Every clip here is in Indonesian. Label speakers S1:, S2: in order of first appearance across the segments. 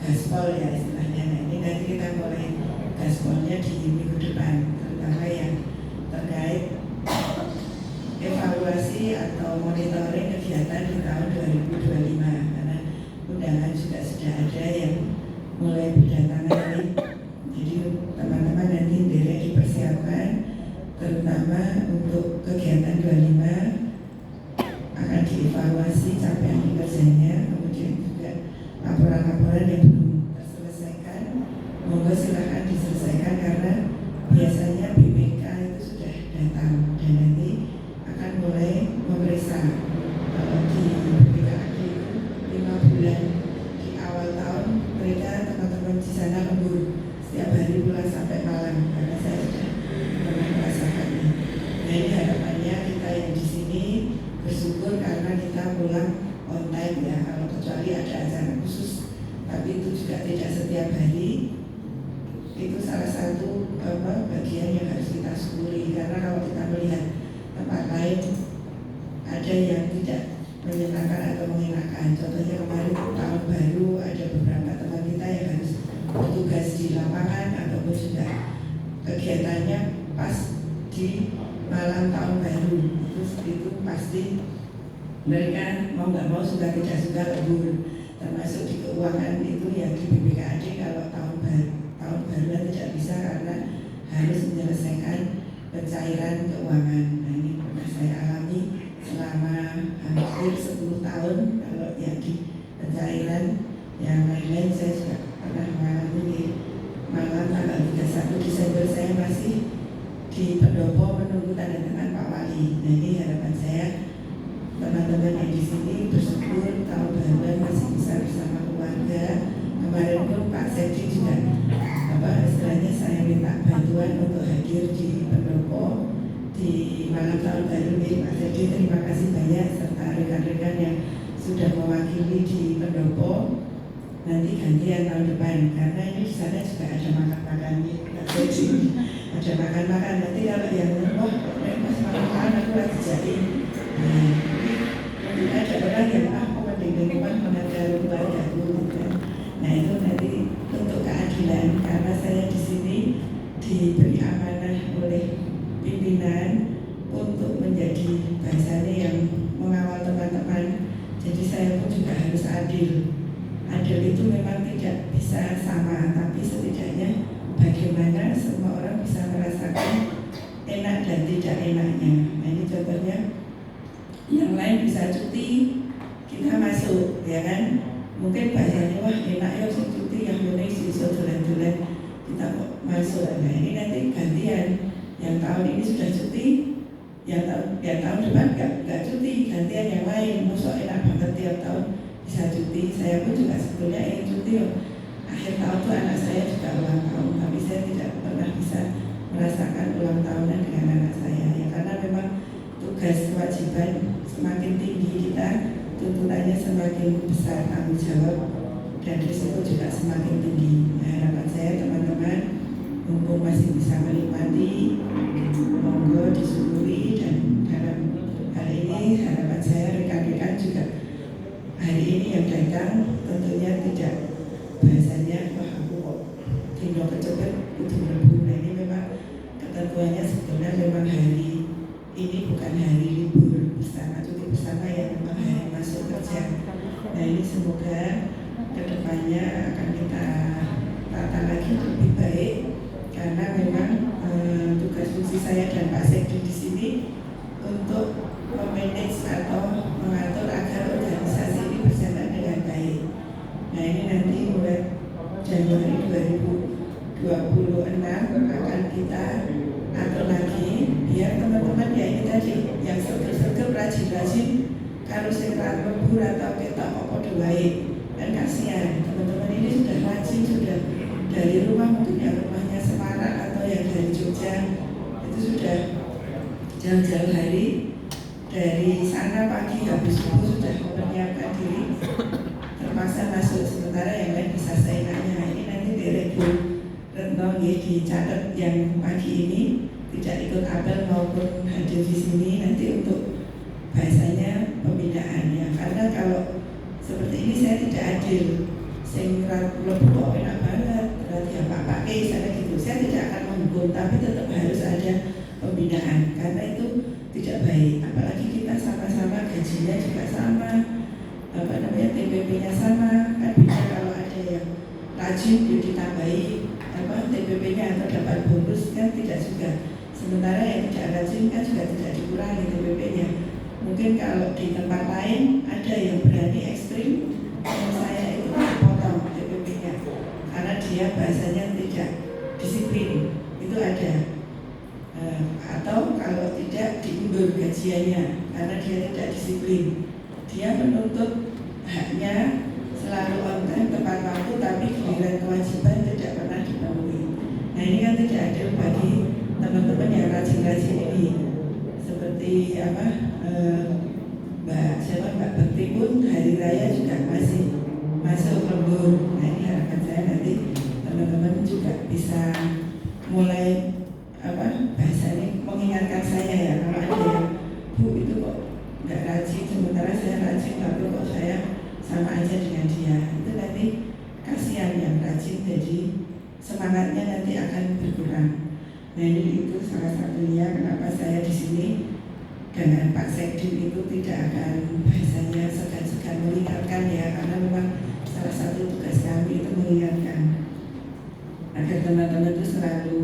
S1: gaspol ya istilahnya. Nah, ini nanti kita mulai gaspolnya di minggu depan, terutama yang terkait evaluasi atau monitoring kegiatan di tahun 2025, karena undangan juga sudah ada yang mulai berdatangan nih. Jadi teman-teman nanti derek dipersiapkan, terutama untuk kegiatan 25 akan dievaluasi capaian kinerjanya, kemudian juga laporan-laporan yang belum terselesaikan, monggo silakan diselesaikan karena biasanya BPK itu sudah datang dan nanti akan mulai memeriksa. Kalau di BPKAD itu 5 bulan di awal tahun mereka teman-teman di sana lembur setiap hari pulang sampai malam karena saya sudah pernah merasakannya. Nah, ini harapannya kita yang di sini bersyukur karena kita pulang on time ya, kalau kecuali ada acara khusus, tapi itu juga tidak setiap hari. Itu salah satu bagian yang harus kita syukuri, karena kalau kita melihat tempat lain ada yang tidak menyenangkan atau mengenakan. Contohnya kemarin tahun baru ada beberapa teman kita yang harus bertugas di lapangan ataupun juga kegiatannya pas di malam tahun baru. Itu pasti mereka mau nggak mau suka tidak suka lembur. Termasuk di keuangan itu ya di BPKAD kalau tahun baruan tidak bisa karena harus menyelesaikan pencairan keuangan. Nah, ini pernah saya alami selama hampir 10 tahun. Kalau yang di pencairan yang lain-lain saya juga pernah mengalami di malam tanggal 31 Desember saya masih di pendopo menunggu tanda tangan Pak Wali. Nah, ini harapan saya teman-teman yang di sini bersyukur tahun baruan masih bisa bersama keluarga. Kemarin pun Pak Sekdi juga istilahnya saya minta bantuan untuk hadir di pendopo di malam tahun baru ini. Pak Sekdi terima kasih banyak serta rekan-rekan yang sudah mewakili di pendopo. Nanti gantian tahun depan karena ini di sana juga ada makan-makan nih. Ada makan-makan nanti kalau yang pas makan aku lagi jadi. Nah, ada orang yang aku mending mengajar keluarga kan. Nah, itu nanti untuk keadilan karena saya di sini diberi amanah oleh pimpinan untuk menjadi bahasanya yang mengawal teman-teman. Jadi saya pun juga harus adil. Adil itu memang tidak bisa sama, tapi setidaknya bagaimana semua orang bisa merasakan enak dan tidak enaknya. Nah, ini contohnya yang lain bisa cuti, kita masuk, ya kan? Mungkin bahasanya wah enak ya cuti yang ini iso dolan-dolan kita kok masuk. Nah, ini nanti gantian. Yang tahun ini sudah cuti, yang tahun depan nggak cuti, gantian yang lain. Masuk enak banget tiap tahun bisa cuti. Saya pun juga sebetulnya ingin cuti. Akhir tahun tuh anak saya juga ulang tahun, tapi saya tidak pernah bisa merasakan ulang tahunan dengan anak saya ya, karena memang tugas kewajiban semakin tinggi kita, tuntutannya semakin besar, tanggung jawab dan risiko juga semakin tinggi. Nah, harapan saya teman-teman mumpung masih bisa menikmati, monggo disyukuri. Dan dalam hal ini harapan saya rekan-rekan juga hari ini yang datang tentunya tidak bahasanya wah aku kok tinggal kecepet kudu mlebu. Nah, ini memang ketentuannya sebetulnya memang hari ini bukan hari libur bersama, cuti bersama ya, memang hari masuk kerja. Nah, ini semoga kedepannya akan kita tata lagi lebih baik karena memang tugas fungsi saya dan Pak Sekdi di sini untuk memanage atau mengatur agar organisasi ini berjalan dengan baik. Nah, ini nanti mulai Januari 2026 akan kita atur lagi biar teman-teman ya ini tadi yang sergap rajin-rajin kalau saya lembur atau kita apa doai kan kasihan. Teman-teman ini sudah rajin, sudah dari rumah mungkin yang rumahnya Semarang atau yang dari Jogja itu sudah jauh-jauh hari dari sana pagi habis subuh sudah menyiapkan diri terpaksa masuk, sementara yang lain bisa seenaknya. Ini nanti direktur Retno dicatat yang pagi ini tidak ikut apel maupun hadir di sini nanti untuk bahasanya pembinaannya, karena kalau seperti ini saya tidak adil. sing lebu kok enak banget berarti apa pakai misalnya gitu. Saya tidak akan menghukum, tapi tetap harus ada pembinaan karena itu tidak baik. Apalagi kita sama-sama gajinya juga sama, TPP-nya sama, kan bisa kalau ada yang rajin ditambahi TPP-nya atau dapat bonus kan tidak juga. Sementara yang tidak rajin kan juga tidak dikurangi TPP-nya. Mungkin kalau di tempat lain ada yang berani ekstrim, saya itu potong TPP-nya karena dia bahasanya tidak disiplin, itu ada. Atau kalau tidak diundur gajiannya karena dia tidak disiplin. Dia menuntut haknya selalu on time tepat waktu, tapi giliran kewajiban tidak pernah dipenuhi. Nah ini kan tidak adil bagi teman-teman yang rajin-rajin ini. Seperti Mbak Bekti pun hari raya juga masih masuk lembur. Nah ini harapan saya nanti teman-teman juga bisa mulai bahasanya mengingatkan saya ya, kalau ada yang Bu itu kok nggak rajin, sementara saya rajin, tapi kok saya sama aja dengan dia. Itu nanti kasihan yang rajin, jadi semangatnya nanti akan berkurang. Nah ini itu salah satunya kenapa saya di sini dengan Pak Sekdim itu tidak akan bahasanya segan-segan mengingatkan ya, karena memang salah satu tugas kami itu mengingatkan agar teman-teman itu selalu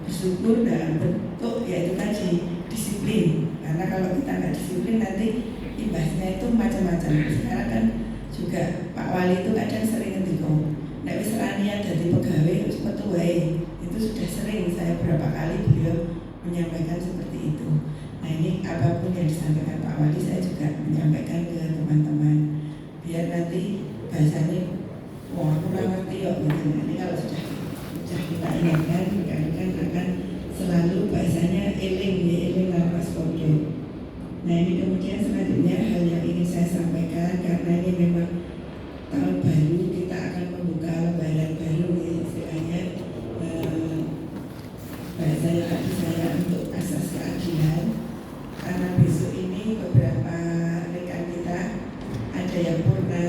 S1: bersyukur dalam bentuk yaitu tadi disiplin. Karena kalau kita nggak disiplin nanti imbasnya itu macam-macam. Sekarang kan juga Pak Wali itu kadang sering ngendiko, nek wis ranian dadi pegawai terus metu wae. Itu sudah sering saya berapa kali beliau menyampaikan seperti itu. Nah ini apapun yang disampaikan Pak Wali saya juga menyampaikan ke teman-teman biar nanti bahasanya wah aku nggak ngerti kok gitu. Ini kalau sudah kita ingatkan akan selalu bahasanya eling lapas podo. Nah ini kemudian selanjutnya hal yang ingin saya sampaikan, karena ini memang tahun baru, kita akan membuka lembaran baru ya, istilahnya bahasanya tadi saya untuk asas keadilan. Karena besok ini beberapa rekan kita ada yang purna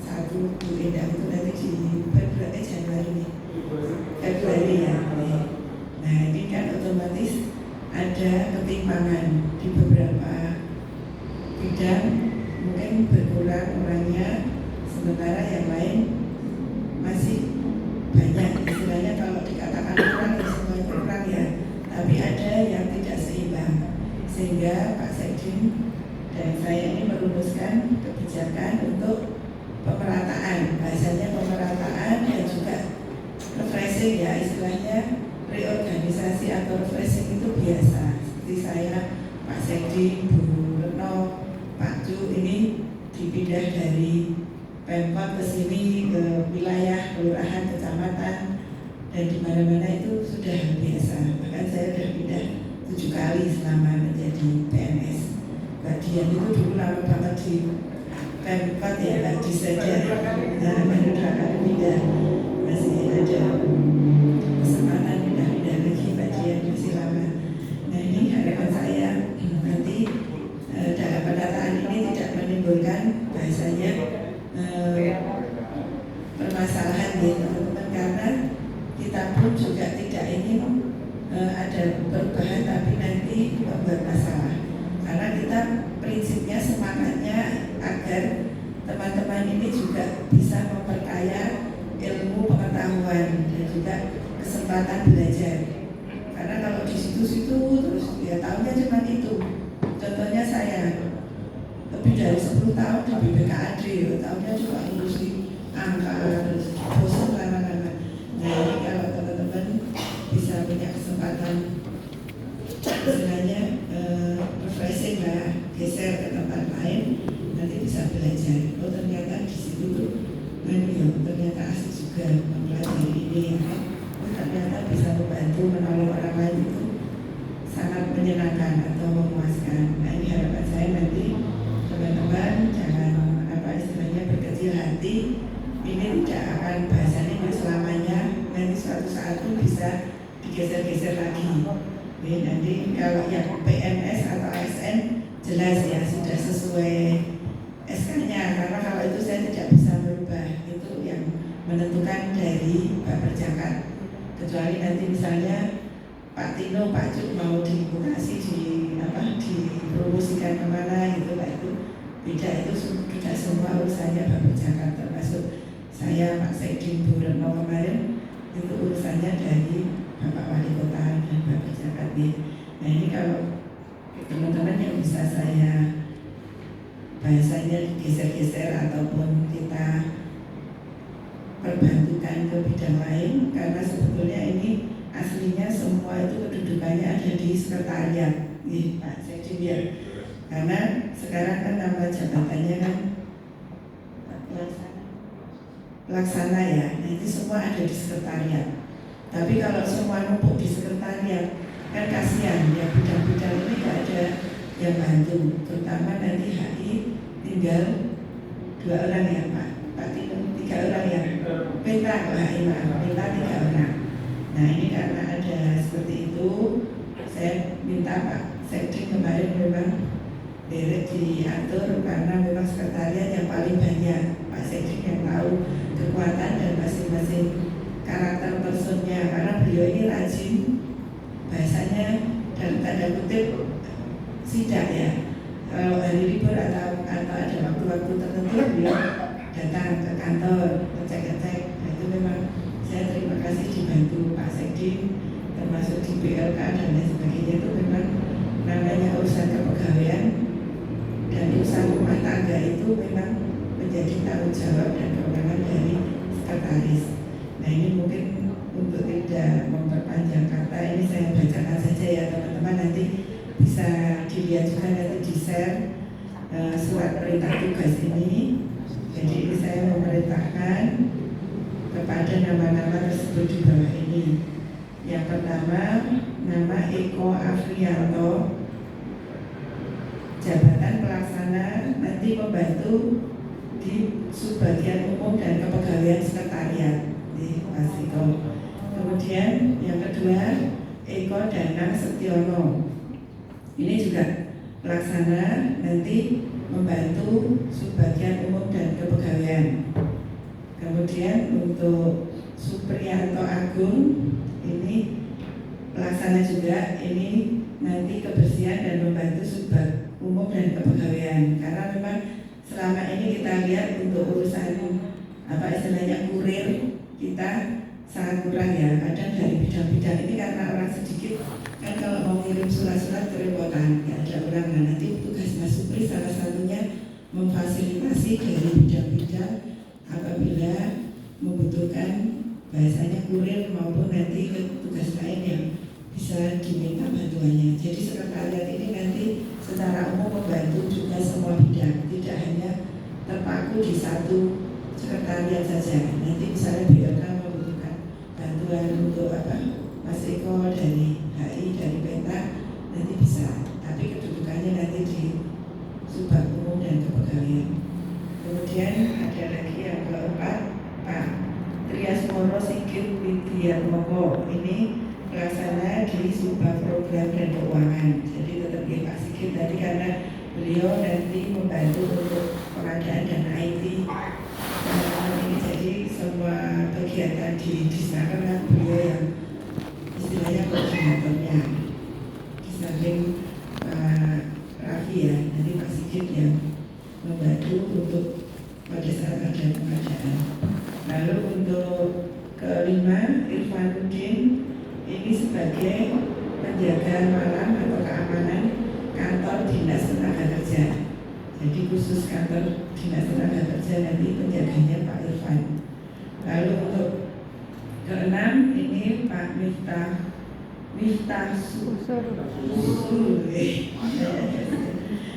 S1: satu Bu Endang itu nanti di Februari ya. Nah ini kan otomatis ada ketimpangan di beberapa bidang, mungkin berkurang orangnya, sementara yang lain masih banyak. Istilahnya kalau dikatakan kurang ya semuanya kurang ya, tapi ada yang tidak seimbang. Sehingga Pak Sekdim dan saya ini merumuskan kebijakan untuk pemerataan, bahasanya pemerataan dan juga refreshing ya, istilahnya reorganisasi atau refreshing itu biasa. Seperti saya, Pak Sekdim, Bu Retno, Pak Ju ini dipindah dari Pemkot ke sini ke wilayah, kelurahan, kecamatan, dan di mana-mana itu sudah biasa. Bahkan saya sudah pindah 7 kali selama menjadi PNS. Mbak Dian itu dulu lama banget di Pemkot ya, Mbak Di saja. Nah, baru 2 kali pindah, masih ada kesempatan pindah-pindah lagi Mbak Dian, masih lama. Nah ini harapan saya nanti dalam pendataan ini tidak menimbulkan bahasanya permasalahan ya teman-teman, karena kita pun juga tidak ingin ada perubahan tapi nanti membuat masalah. Karena kita prinsipnya, semangatnya agar teman-teman ini juga bisa memperkaya ilmu pengetahuan dan juga kesempatan belajar. Karena kalau di situ-situ terus ya tahunya cuma itu. Contohnya saya lebih dari 10 tahun di BPKAD, tahunya cuma ngurusi angka, terus bosan lama-lama. Nah ini kalau teman-teman bisa punya kesempatan istilahnya refreshing lah, geser ke tempat lain, nanti bisa belajar. Oh ternyata di situ tuh ternyata asik juga mempelajari ini ya. Oh ternyata bisa membantu menolong orang lain, itu sangat menyenangkan atau memuaskan. Nah ini harapan saya nanti teman-teman jangan istilahnya berkecil hati. Ini tidak akan bahasanya selamanya, nanti suatu saat pun bisa digeser-geser lagi. Jadi nanti kalau yang PNS atau ASN jelas ya sudah sesuai SK-nya, karena kalau itu saya tidak bisa menentukan dari Pak Perjakat. Kecuali nanti misalnya Pak Tino, Pak Cuk mau divokasi dipromosikan kemana gitu, Pak, itu beda, itu tidak semua urusannya Pak Perjakat, termasuk saya Pak Sekjen Bu Retno kemarin itu urusannya dari Bapak Wali Kota dan Pak Perjakat. Nah ini kalau teman-teman yang bisa saya bahasanya geser-geser ataupun kita perbantukan ke bidang lain, karena sebetulnya ini aslinya semua itu kedudukannya ada di sekretariat, Pak Sekjen ya. Karena sekarang kan nama jabatannya kan pelaksana ya, nah itu semua ada di sekretariat. Tapi kalau semua numpuk di sekretariat kan kasihan ya, bidang-bidang ini nggak ada yang bantu, terutama nanti HI tinggal 2 orang ya Pak Tino, 3 orang ya, minta ke HI minta 3 orang. Nah ini karena ada seperti itu, saya minta Pak Sekjen kemarin memang diatur, karena memang sekretariat yang paling banyak, Pak Sekjen yang tahu kekuatan dan masing-masing karakter personnya, karena beliau ini rajin bahasanya dalam tanda kutip sidak ya. Kalau hari libur atau ada waktu-waktu tertentu beliau datang ke kantor ngecek-ngecek. Nah, itu memang saya terima kasih dibantu Pak Sekjen, termasuk di BLK dan lain sebagainya. Itu memang namanya urusan kepegawaian dan urusan rumah tangga itu memang menjadi tanggung jawab dan kewenangan dari sekretaris. Nah ini mungkin untuk tidak memperpanjang kata, ini saya bacakan saja ya teman-teman, nanti bisa dilihat juga, nanti di-share surat perintah tugas ini. Jadi ini saya memerintahkan kepada nama-nama tersebut di bawah ini. Yang pertama, nama Eko Afrianto, jabatan pelaksana, nanti membantu di subbagian umum dan kepegawaian sekretariat di Mas Eko. Kemudian yang kedua, Eko Danang Setiono, ini juga pelaksana, nanti membantu subbagian umum dan kepegawaian. Kemudian untuk Supriyanto Agung, ini pelaksana juga, ini nanti kebersihan dan membantu subbag umum dan kepegawaian. Karena memang selama ini kita lihat untuk urusan istilahnya kurir kita sangat kurang ya. Kadang dari bidang-bidang ini karena orang sedikit, kan kalau mau ngirim surat-surat kerepotan, nggak ada orang. Nah nanti tugas Mas Supri salah satunya memfasilitasi dari bidang-bidang apabila membutuhkan bahasanya kurir maupun nanti ke tugas lain yang bisa diminta bantuannya. Jadi sekretariat ini nanti secara umum membantu juga semua bidang, tidak hanya terpaku di satu sekretariat saja. Nanti misalnya BLK membutuhkan bantuan untuk Mas Eko dari HI, dari Peta, nanti bisa. Tapi kedudukannya nanti di Subbag Umum dan Kepegawaian. Kemudian ada lagi yang keempat, Pak Triasmoro Sigit Widiatmoko, ini pelaksana di Subbag Program dan Keuangan. Jadi tetap ya Pak Sigit tadi, karena beliau nanti membantu untuk pengadaan dan IT ini. Jadi semua kegiatan di Disnaker kan beliau yang istilahnya koordinatornya. Di samping Raffi ya, nanti Pak Sigit yang membantu untuk pada saat ada pengadaan. Lalu untuk kelima, Irfanuddin, ini sebagai penjaga malam atau keamanan kantor Dinas Tenaga Kerja. Jadi khusus kantor Dinas Tenaga Kerja nanti penjaganya Pak Irfan. Lalu untuk keenam, ini Pak Miftah Susul.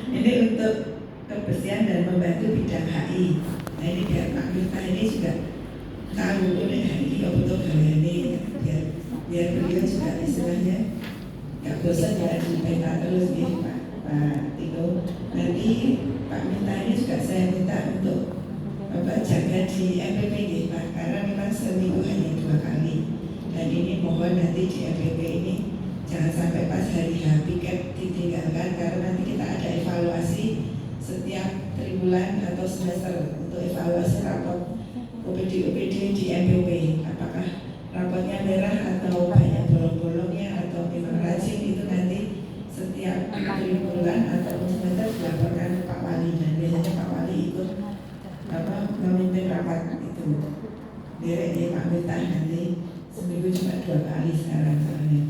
S1: Ini untuk kebersihan dan membantu bidang HI. Nah ini biar Pak Miftah ini juga tahu oleh HI betul ini, biar beliau juga istilahnya nggak bosan ya di Peta terus nih Pak Tino. Nanti Pak Miftah ini juga saya minta untuk jaga di MPP nih Pak, karena memang seminggu hanya 2 kali. Dan ini mohon nanti di MPP ini jangan sampai pas hari H piket ditinggalkan, karena nanti kita ada evaluasi setiap triwulan atau semester untuk evaluasi raport OPD di MPP, apakah rapotnya merah atau banyak bolong-bolongnya atau memang rajin, itu nanti setiap 3 bulan atau semester dilaporkan ke Pak Wali, dan biasanya Pak Wali ikut memimpin rapat itu. Direknya Pak Miftah nanti seminggu cuma 2 kali sekarang soalnya.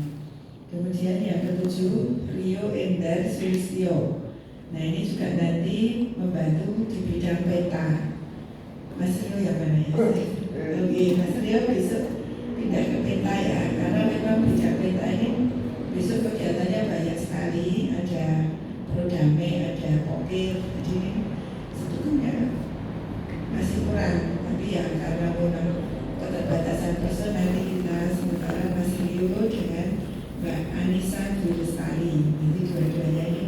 S1: Kemudian yang ketujuh, Rio Endar Sulistyo. Nah ini juga nanti membantu di bidang peta. Mas Rio yang mana ya? Oke, Mas Rio besok pindah ke peta ya, karena memang bidang peta ini besok kegiatannya banyak sekali. Ada prodame, ada pokir, jadi ini sebetulnya masih kurang. Tapi ya karena memang keterbatasan person, nanti kita sementara Mas Rio dengan Mbak Anissa Dwi Lestari, nanti dua-duanya ini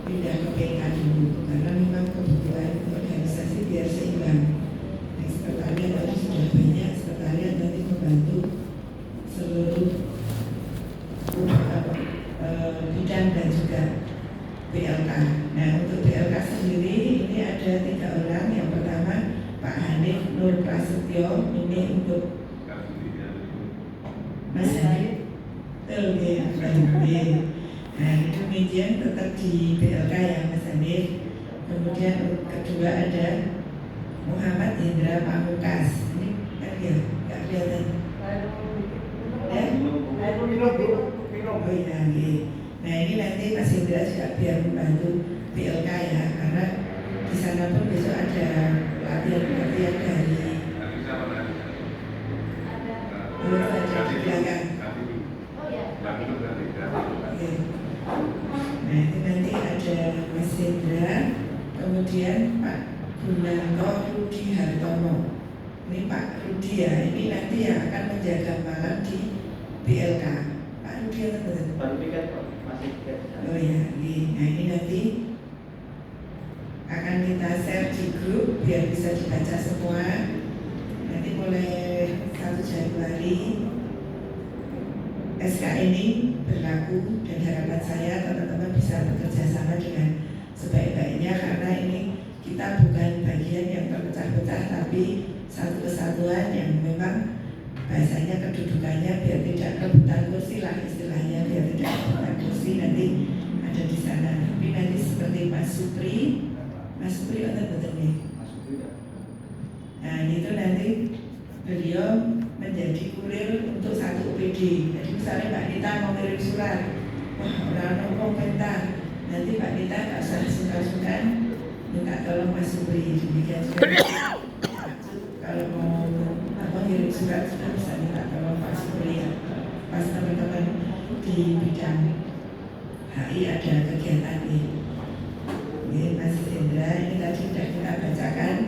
S1: pindah ke PK dulu, karena memang kebutuhan organisasi biar seimbang. Nah, sekretariat tadi sudah banyak, sekretariat nanti membantu seluruh bidang dan juga PLK. Nah, untuk PLK sendiri ini ada 3 orang. Yang pertama Pak Hanif Nur Prasetyo, ini untuk Mas Hanif. Oke. Nah, kemudian tetap di PLK ya Mas Hanif. Kemudian kedua ada Muhammad Hendra Pamungkas. Ini kan ya, nggak kelihatan. Ya? Oh iya, nah ini nanti Mas Hendra juga biar membantu PLK ya, karena di sana pun besok ada latihan dari di belakang. Oke. Nah itu nanti ada Mas Hendra, kemudian Pak Gunanto Rudi Hartono. Ini Pak Rudi ya, ini nanti yang akan menjaga malam di PLK. Pak Rudi atau betul? Pak Rudi kan masih tiket. Oh ya, nah ini nanti akan kita share di grup biar bisa dibaca semua. Nanti mulai 1 Januari SK ini berlaku, dan harapan saya teman-teman bisa bekerja sama dengan sebaik-baiknya, karena ini kita bukan bagian yang terpecah-pecah, tapi satu kesatuan yang memang bahasanya kedudukannya biar tidak rebutan kursi lah istilahnya, biar tidak rebutan kursi nanti ada di sana. Tapi nanti seperti Mas Supri betul nih. Nah itu nanti beliau menjadi kurir untuk 1 UPD. Jadi misalnya Mbak Nita mau kirim surat, wah orang ngomong peta, nanti Mbak Nita tak usah sungkan-sungkan minta tolong Mas Supri. Demikian juga kalau mau kirim surat sudah bisa minta tolong Pak Supri ya. Pas teman-teman di bidang HI ada kegiatan nih. Ini Mas Hendra, ini tadi sudah kita bacakan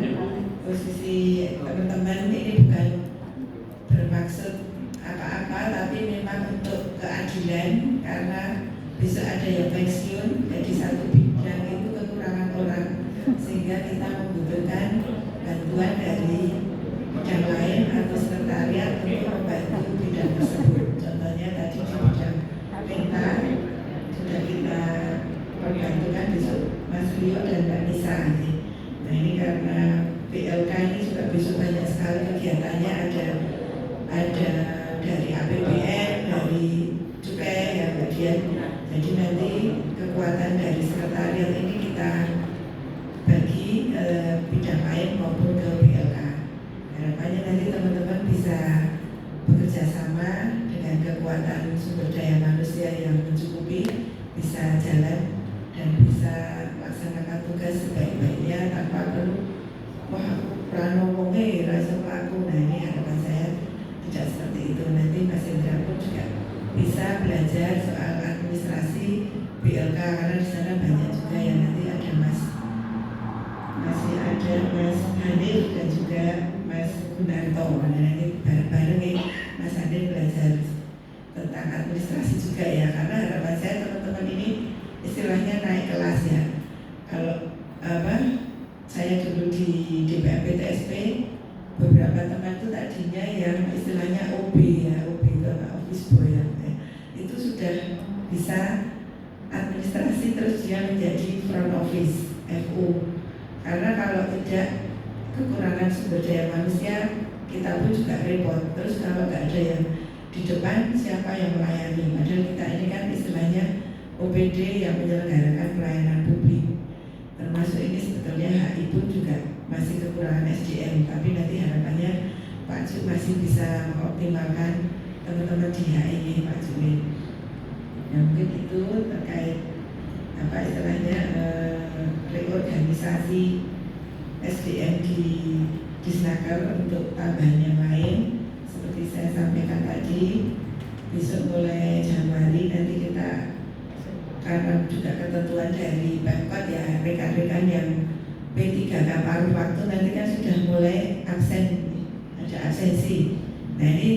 S1: posisi teman-teman. Ini bukan bermaksud apa-apa, tapi memang untuk keadilan, karena besok ada yang pensiun, jadi 1 bidang itu kekurangan orang, sehingga kita membutuhkan bantuan dari bidang lain atau sekretariat untuk membantu bidang tersebut. Contohnya tadi di bidang peta sudah kita perbantukan besok Mas Rio dan Mbak Nisa. Nah ini karena PLK ini juga besok banyak sekali kegiatannya, ada dari APBN, dari cukai ya bagian. Jadi nanti kekuatan dari sekretariat ini kita bagi ke bidang lain maupun ke PLK. Harapannya nanti teman-teman bisa bekerja sama dengan kekuatan sumber daya manusia yang mencukupi, bisa jalan dan bisa melaksanakan tugas sebaik-baiknya tanpa perlu wah pranomonge rasa pelaku. Nah ini harapan saya tidak seperti itu. Nanti Mas Hendra pun juga bisa belajar soal administrasi PLK, karena di sana banyak juga yang nanti ada masih ada Mas Hanif dan juga Mas Gunanto. Nah nanti bareng-bareng nih Mas Hanif belajar tentang administrasi juga ya, karena harapan saya teman-teman ini istilahnya naik kelas ya. Kalau saya dulu di DPMP TSP, beberapa teman itu tadinya yang istilahnya OB ya, OB itu office boy ya, itu sudah bisa administrasi, terus dia menjadi front office FO. Karena kalau tidak, kekurangan sumber daya manusia, kita pun juga repot. Terus kalau nggak ada yang di depan, siapa yang melayani? Padahal kita ini kan istilahnya OPD yang menyelenggarakan pelayanan publik. Termasuk ini sebetulnya HI pun juga masih kekurangan SDM, tapi nanti harapannya Pak Cuk masih bisa mengoptimalkan teman-teman di HI ini, Pak Cuk. Ya, mungkin itu terkait apa istilahnya reorganisasi SDM di Disnaker untuk tambahan yang lain. Seperti saya sampaikan tadi, besok mulai Januari nanti kita, karena juga ketentuan dari Pemkot ya, rekan-rekan yang P3K paruh waktu nanti kan sudah mulai absen, ada absensi. Nah ini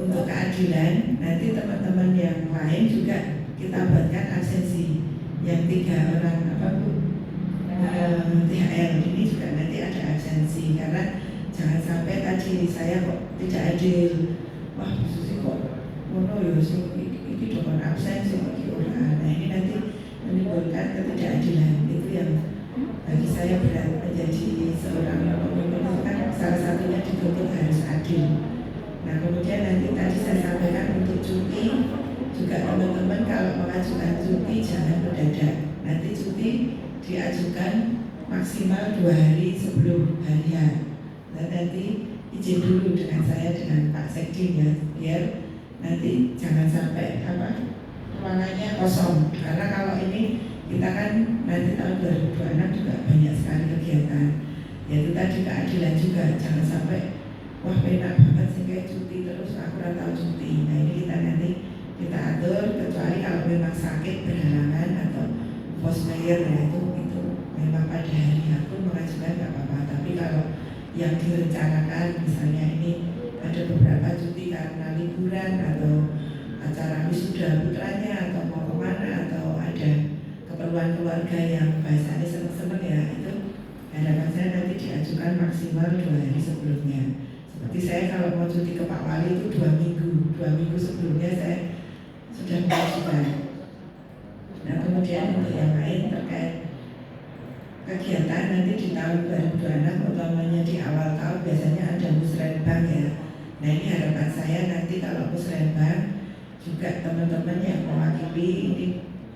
S1: untuk keadilan, nanti teman-teman yang lain juga kita buatkan absensi. Yang 3 orang apa Bu? THL ini juga nanti ada absensi, karena jangan sampai tadi saya kok tidak adil. Wah, Susi kok ngono ya, ini dengan absen semua orang. Nah ini nanti menimbulkan ketidakadilan. Itu yang bagi saya berat menjadi seorang pemimpin, kan salah satunya dituntut harus adil. Nah kemudian nanti tadi saya sampaikan untuk cuti juga, teman-teman kalau mengajukan cuti jangan mendadak. Nanti cuti diajukan maksimal 2 hari sebelum hari H. Dan nanti izin dulu dengan saya dengan Pak Sekjen ya, biar nanti jangan sampai ruangannya kosong. Karena kalau ini kita kan nanti tahun 2026 juga banyak sekali kegiatan. Yaitu tadi keadilan juga, jangan sampai wah enak banget sehingga cuti terus aku ora tahu cuti. Nah ini kita nanti kita atur, kecuali kalau memang sakit berhalangan atau force majeure ya itu memang pada hari aku mengajukan nggak apa-apa. Tapi kalau yang direncanakan misalnya ini ada beberapa cuti karena liburan atau acara wisuda putranya atau mau kemana atau ada keperluan keluarga yang bahasanya seneng-seneng ya, itu harapan saya nanti diajukan maksimal 2 hari sebelumnya. Seperti saya kalau mau cuti ke Pak Wali itu 2 minggu sebelumnya saya sudah mengajukan. Nah kemudian untuk yang lain terkait kegiatan nanti di tahun 2026, utamanya di awal tahun biasanya ada musrenbang ya. Nah ini harapan saya nanti kalau musrenbang juga teman-teman yang mewakili ini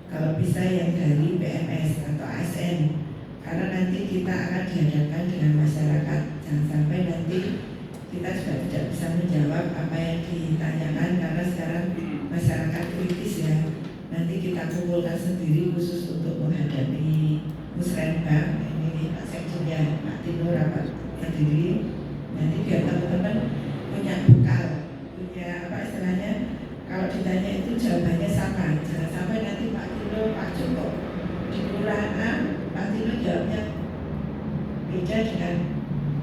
S1: kalau bisa yang dari PMS atau ASN, karena nanti kita akan dihadapkan dengan masyarakat. Jangan sampai nanti kita juga tidak bisa menjawab apa yang ditanyakan, karena sekarang masyarakat kritis ya. Nanti kita kumpulkan sendiri khusus untuk menghadapi musrenbang. Ini Pak Sekjennya Pak Tino rapat sendiri. Nanti biar teman-teman punya bekal, punya apa istilahnya, kalau ditanya itu jawabannya sama. Jangan sampai nanti Pak Tino, Pak Joko di kelurahan A, Pak Tino jawabnya beda dengan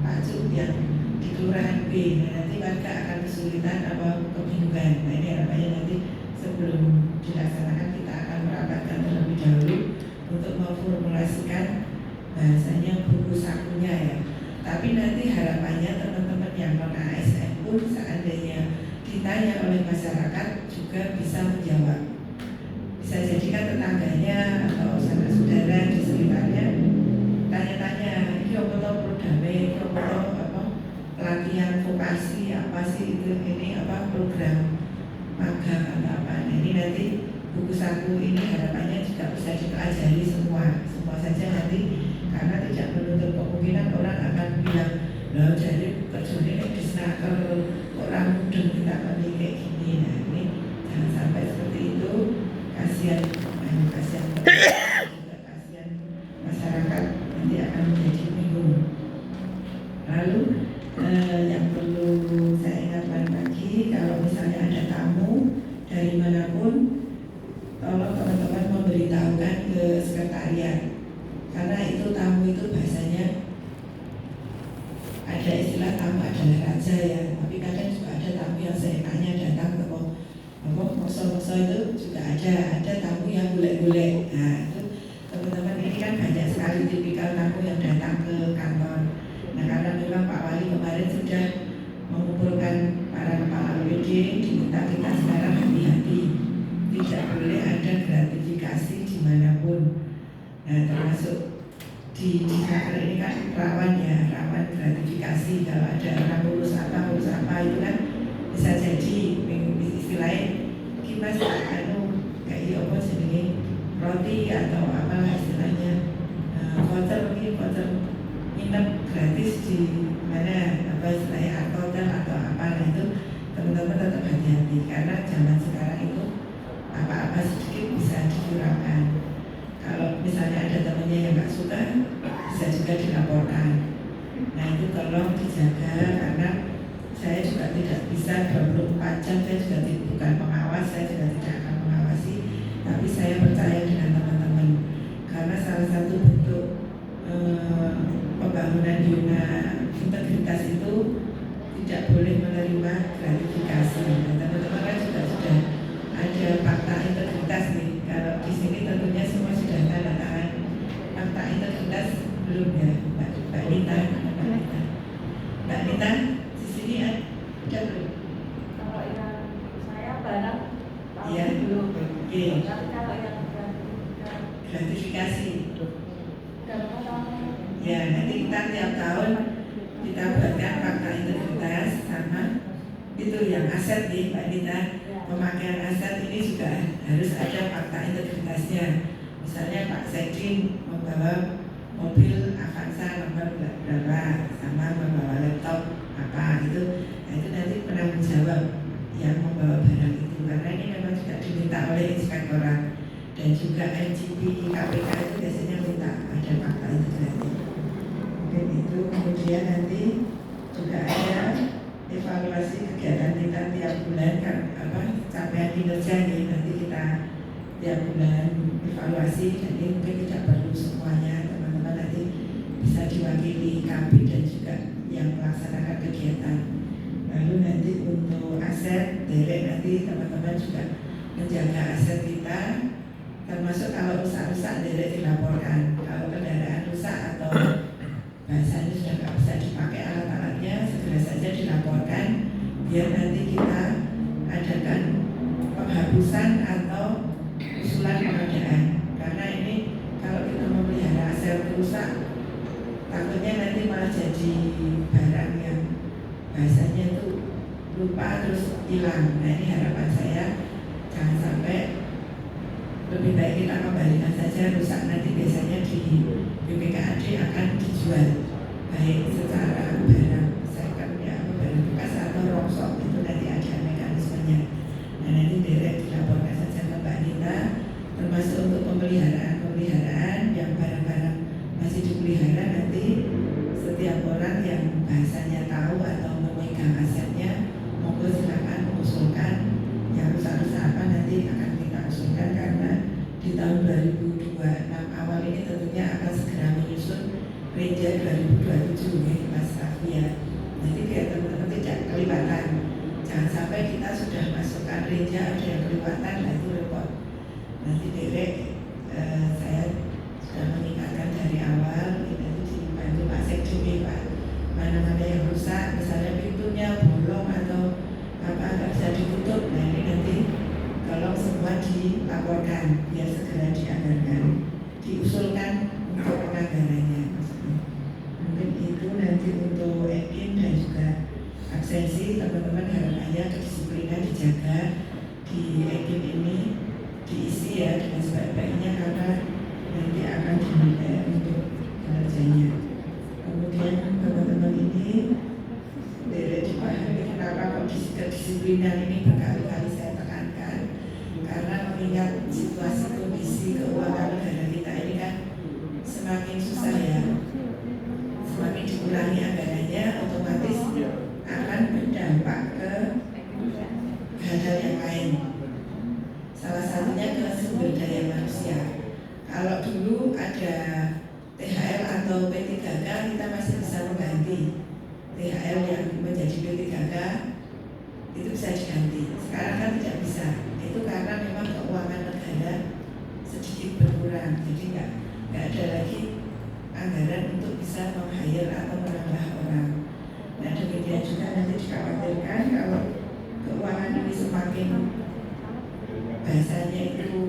S1: Pak Cuk yang di kelurahan B. Nah, nanti warga akan kesulitan apa kebingungan. Nah ini harapannya nanti sebelum dilaksanakan kita akan merapatkan terlebih dahulu untuk memformulasikan bahasanya buku sakunya ya. Tapi nanti harapannya teman-teman yang non ASN pun seandainya ditanya oleh masyarakat juga bisa menjawab. Bisa jadi kan tetangganya atau sanak saudara di sekitarnya tanya-tanya, ini apa programnya, ini apa pelatihan vokasi apa sih itu, ini apa program magang atau apa. Nah, ini nanti buku saku ini harapannya juga bisa dipelajari semua saja nanti, karena tidak menutup kemungkinan orang akan bilang loh jadi kerjanya di Disnaker orang mudeng kita pakai kayak gini. Nah ini jangan sampai seperti itu, kasihan juga kasihan masyarakat nanti akan menjadi bingung. Lalu yang perlu saya ingatkan lagi, kalau misalnya ada tamu dari manapun, tolong teman-teman memberitahukan ke sekretariat, karena itu tamu itu bahasanya ada istilah tamu adalah raja ya, tapi kadang juga ada tamu yang seenaknya datang ke mokso-mokso itu juga ada tamu yang gulek-gulek. Nah itu teman-teman ini kan banyak sekali tipikal tamu yang datang ke kantor. Nah karena memang Pak Wali kemarin sudah mengumpulkan para kepala OPD, diminta kita sekarang hati-hati, tidak boleh ada gratifikasi dimanapun. Nah termasuk di kantor ini kan rawan gratifikasi. Kalau ada orang lulus apa itu kan bisa jadi istilahnya kita kayak apa jenenge roti atau apalah istilahnya voucher nginep gratis di mana apa istilahnya hotel atau apa. Nah itu teman-teman tetap hati-hati karena zaman sekarang itu apa-apa sedikit bisa dicurangkan. Kalau misalnya ada temannya yang nggak suka bisa juga dilaporkan. Nah itu tolong dijaga karena saya juga tidak bisa 24 jam, saya juga bukan pengawas, saya juga tidak akan mengawasi, tapi saya percaya dengan teman-teman karena salah satu bentuk pembangunan zona integritas itu tidak boleh menerima gratifikasi. Dan teman-teman kan juga sudah ada fakta integritas nih. Kalau di sini tentunya semua sudah tanda tangan fakta integritas belum ya, Mbak Nita? Mbak Nita di sini ada belum?
S2: Kalau yang saya barang
S1: Iya.
S2: belum.
S1: Oke.
S2: Tapi kalau yang
S1: Gratifikasi.
S2: berapa tahun?
S1: Ya, nanti kita tiap tahun kita buatkan fakta integritas sama itu yang aset nih Mbak Nita. Pemakaian aset ini juga harus ada fakta integritasnya. Misalnya Pak Sekjen membawa mobil Avanza nomor berapa sama membawa laptop apa gitu. Nah itu nanti penanggung jawab yang membawa barang itu karena ini memang juga diminta oleh inspektorat dan juga NGP KPK itu biasanya minta ada fakta integrasi. Mungkin itu kemudian nanti juga ada evaluasi kegiatan kita tiap bulan kan capaian kinerja nih nanti kita tiap bulan evaluasi. Jadi mungkin tidak perlu semuanya, teman-teman nanti bisa diwakili Kabid dan juga yang melaksanakan kegiatan. Lalu nanti untuk aset derek nanti teman-teman juga menjaga aset kita, termasuk kalau rusak-rusak derek dilaporkan. Kalau kendaraan rusak atau bahasanya sudah nggak bisa dipakai alat-alatnya segera saja dilaporkan biar nanti kita adakan penghapusan atau usulan pengadaan. Karena ini kalau kita memelihara aset rusak takutnya nanti malah jadi barang yang bahasanya itu lupa terus hilang. Nah ini harapan saya jangan sampai, lebih baik kita kembalikan saja. Rusak nanti biasanya di BPKAD akan dijual baik secara barang second ya, barang bekas atau rongsok, itu nanti ada mekanismenya. Nah nanti direct dilaporkan saja ke Mbak Nita, termasuk untuk pemeliharaan yang barang-barang masih dipelihara nanti setiap orang yang bahasanya tahu atau memegang asetnya monggo silakan mengusulkan yang rusak-rusak apa nanti akan kita usulkan karena di tahun 2026 awal ini tentunya akan segera menyusun Reja 2027 ya Mas Raffi ya. Jadi biar teman-teman tidak kelewatan, jangan sampai kita sudah masukkan Reja ada yang kelewatan, nah itu repot. Nanti direct saya sudah mengingatkan dari awal, nanti dibantu Pak Sekjen Pak, mana-mana yang rusak, misalnya pintunya bolong atau apa nggak bisa ditutup, nah ini nanti tolong semua dilaporkan biar segera dianggarkan, diusulkan untuk penganggarannya. Mungkin itu nanti untuk EKIN dan juga absensi, teman-teman harapannya kedisiplinan dijaga di EKIN ini, diisi ya dengan sebaik-baiknya karena nanti akan dinilai untuk kinerjanya. Kemudian teman-teman ini dari dipahami kenapa kok kedisiplinan ini berkali-kali saya tekankan, karena mengingat situasi kondisi keuangan negara kita ini kan semakin susah ya, semakin dikurangi anggarannya otomatis akan berdampak ke hal-hal yang lain. Salah satunya ke sumber daya manusia. Kalau dulu ada THL atau P3K kita masih bisa mengganti THL yang menjadi P3K itu bisa diganti. Sekarang kan tidak bisa. Itu karena memang keuangan negara sedikit berkurang, jadi nggak ada lagi anggaran untuk bisa meng-hire atau menambah orang. Nah demikian juga nanti dikhawatirkan kalau keuangan ini semakin bahasanya itu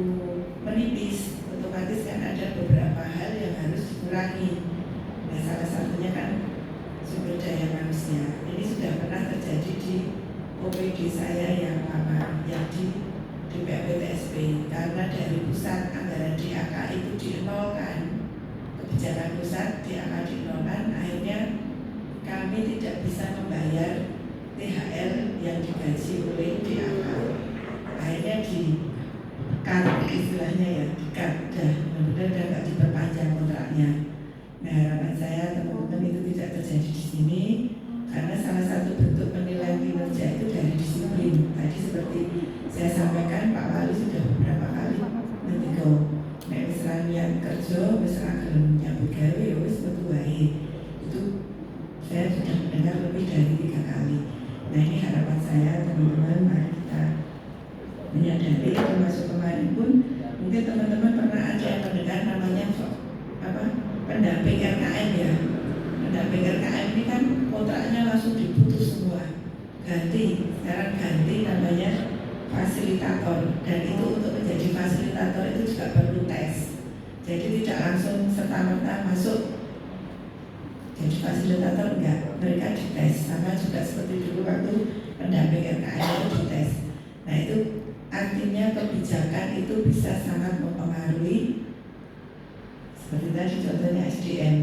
S1: menipis, otomatis kan ada beberapa hal yang harus dikurangi. seterusnya. Ini sudah pernah terjadi di OPD saya yang lama, yang di PPTSP, karena dari pusat anggaran DAK itu dinolkan, kebijakan pusat DAK dinolkan, akhirnya kami tidak bisa membayar THR yang digaji oleh DAK. Akhirnya di-cut istilahnya ya, di-cut, mudah-mudahan nggak diperpanjang kontraknya. Nah, harapan saya teman-teman itu tidak terjadi di sini, karena salah satu bentuk penilaian kinerja itu dari disiplin. Tadi seperti saya sampaikan, Pak Wali sudah beberapa kali ngendiko, nek wis ranian kerja, wis ra gelem nyambut gawe, ya wis metu wae. Itu saya sudah mendengar lebih dari 3 kali. Nah, ini harapan saya teman-teman, mari kita menyadari, termasuk kemarin pun mungkin teman-teman pernah ada yang mendengar namanya pendamping RKM ya. Pendamping RKM ini kan kontraknya langsung diputus semua, ganti, sekarang ganti namanya fasilitator. Dan itu untuk menjadi fasilitator itu juga perlu tes, jadi tidak langsung serta-merta masuk jadi fasilitator, enggak, mereka dites. Sama juga seperti dulu waktu pendamping RKM itu dites. Nah, itu artinya kebijakan itu bisa sangat mempengaruhi. Seperti tadi contohnya SDM,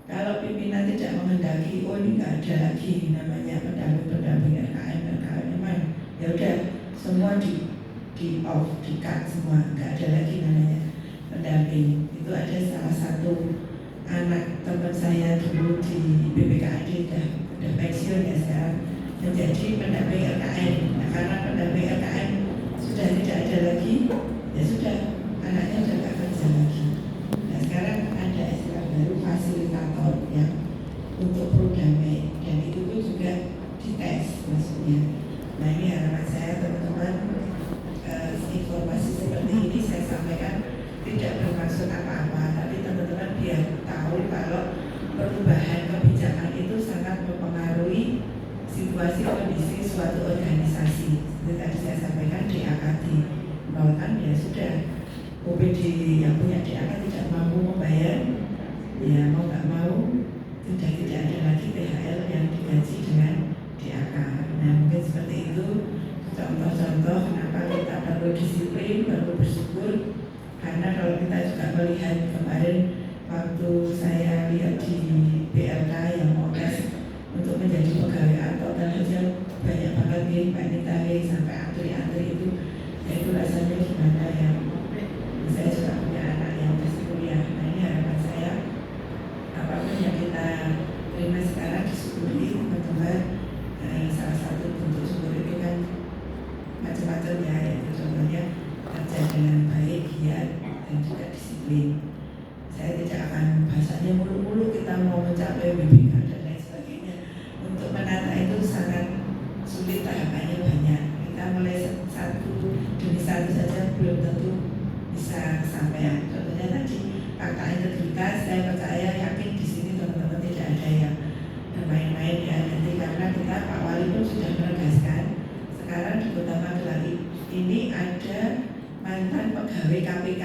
S1: kalau pimpinan tidak menghendaki, oh ini nggak ada lagi namanya pendamping RKM mana, ya udah semua di off, di cut semua, nggak ada lagi namanya pendamping. Itu ada salah satu anak teman saya dulu di BPKAD, udah pensiun ya sekarang, menjadi pendamping RKM. Nah, karena pendamping RKM sudah tidak ada lagi, ya sudah, anaknya sudah nggak kerja lagi. Nah, sekarang ada istilah baru fasilitator yang untuk pro damai, dan itu pun juga dites maksudnya. Nah, ini harapan saya teman-teman, informasi seperti ini saya sampaikan tidak bermaksud apa-apa, tapi teman-teman biar tahu kalau perubahan kebijakan itu sangat mempengaruhi situasi kondisi suatu organisasi. Seperti tadi saya sampaikan, DAK dinolkan, ya sudah, OPD yang punya DAK tidak mampu membayar, ya mau nggak mau sudah tidak ada lagi THR yang digaji dengan DAK. Nah, mungkin seperti itu contoh-contoh kenapa kita perlu disiplin, perlu bersyukur. Karena kalau kita juga melihat kemarin waktu saya lihat di BLK yang mau tes untuk menjadi pegawai atau saja banyak banget nih Pak Nita sampai antri-antri itu, ya itu rasanya gimana ya. Saya juga punya anak yang masih kuliah. Nah, ini harapan saya, apapun yang kita terima sekarang disyukuri teman-teman. Salah satu bentuk syukur itu kan macam-macam ya, yaitu contohnya kerja dengan baik, giat, dan juga disiplin. Saya tidak akan bahasanya mulu-mulu kita mau mencapai BPK dan lain sebagainya. Untuk menata itu sangat sulit, tahapannya banyak. Kita mulai satu demi satu saja belum tentu bisa kesampaian. Contohnya tadi fakta integritas, saya percaya yakin di sini teman-teman tidak ada yang bermain-main ya. Nanti karena kita Pak Wali pun sudah menegaskan, sekarang di Kota Magelang ini ada mantan pegawai KPK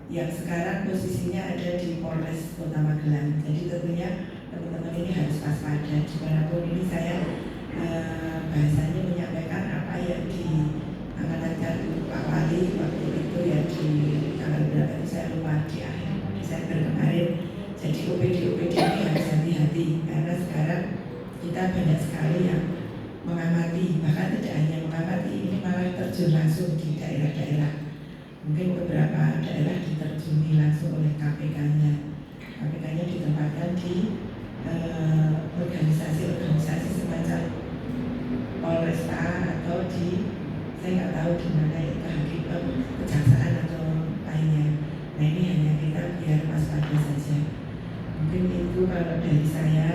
S1: yang sekarang posisinya ada di Polres Kota Magelang. Jadi tentunya teman-teman ini harus waspada. Dimanapun ini saya bahasanya menyampaikan apa yang diamanatkan Pak Wali waktu itu ya, di tanggal berapa itu saya lupa, di akhir Desember kemarin. Jadi OPD ini harus hati-hati, karena sekarang kita banyak sekali yang mengamati, bahkan tidak hanya mengamati, ini malah terjun langsung di daerah-daerah. Mungkin beberapa daerah diterjuni langsung oleh KPK-nya. KPK-nya ditempatkan di organisasi-organisasi semacam Polresta atau di, saya nggak tahu di mana itu, kehakiman, kejaksaan atau lainnya. Nah, ini hanya kita biar waspada saja. Mungkin itu kalau dari saya.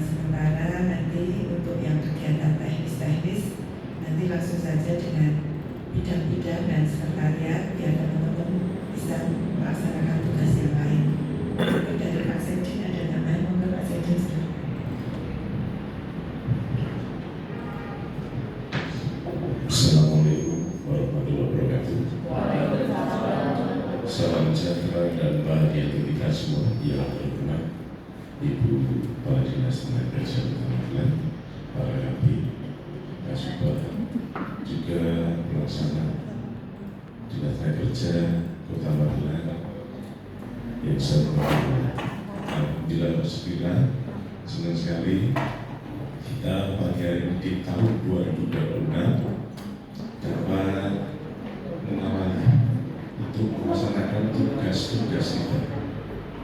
S1: Sementara nanti untuk yang kegiatan teknis-teknis nanti langsung saja dengan bidang-bidang dan sekretariat biar teman-teman bisa melaksanakan tugas yang lain. Dari Pak Sekjen ada tambahan, monggo Pak Sekjen.
S3: Assalamualaikum warahmatullahi wabarakatuh. Salam sejahtera dan bahagia untuk kita semua. Ya Allah, Ibu Kepala Dinas Tenaga Kerja Kota Magelang, para Kabid, Kasubag, juga pelaksana Dinas Tenaga Kerja Kota Magelang yang saya hormati. Alhamdulillah bersyukur, senang sekali kita pagi hari ini di tahun 2026 dapat mengawali untuk melaksanakan tugas-tugas kita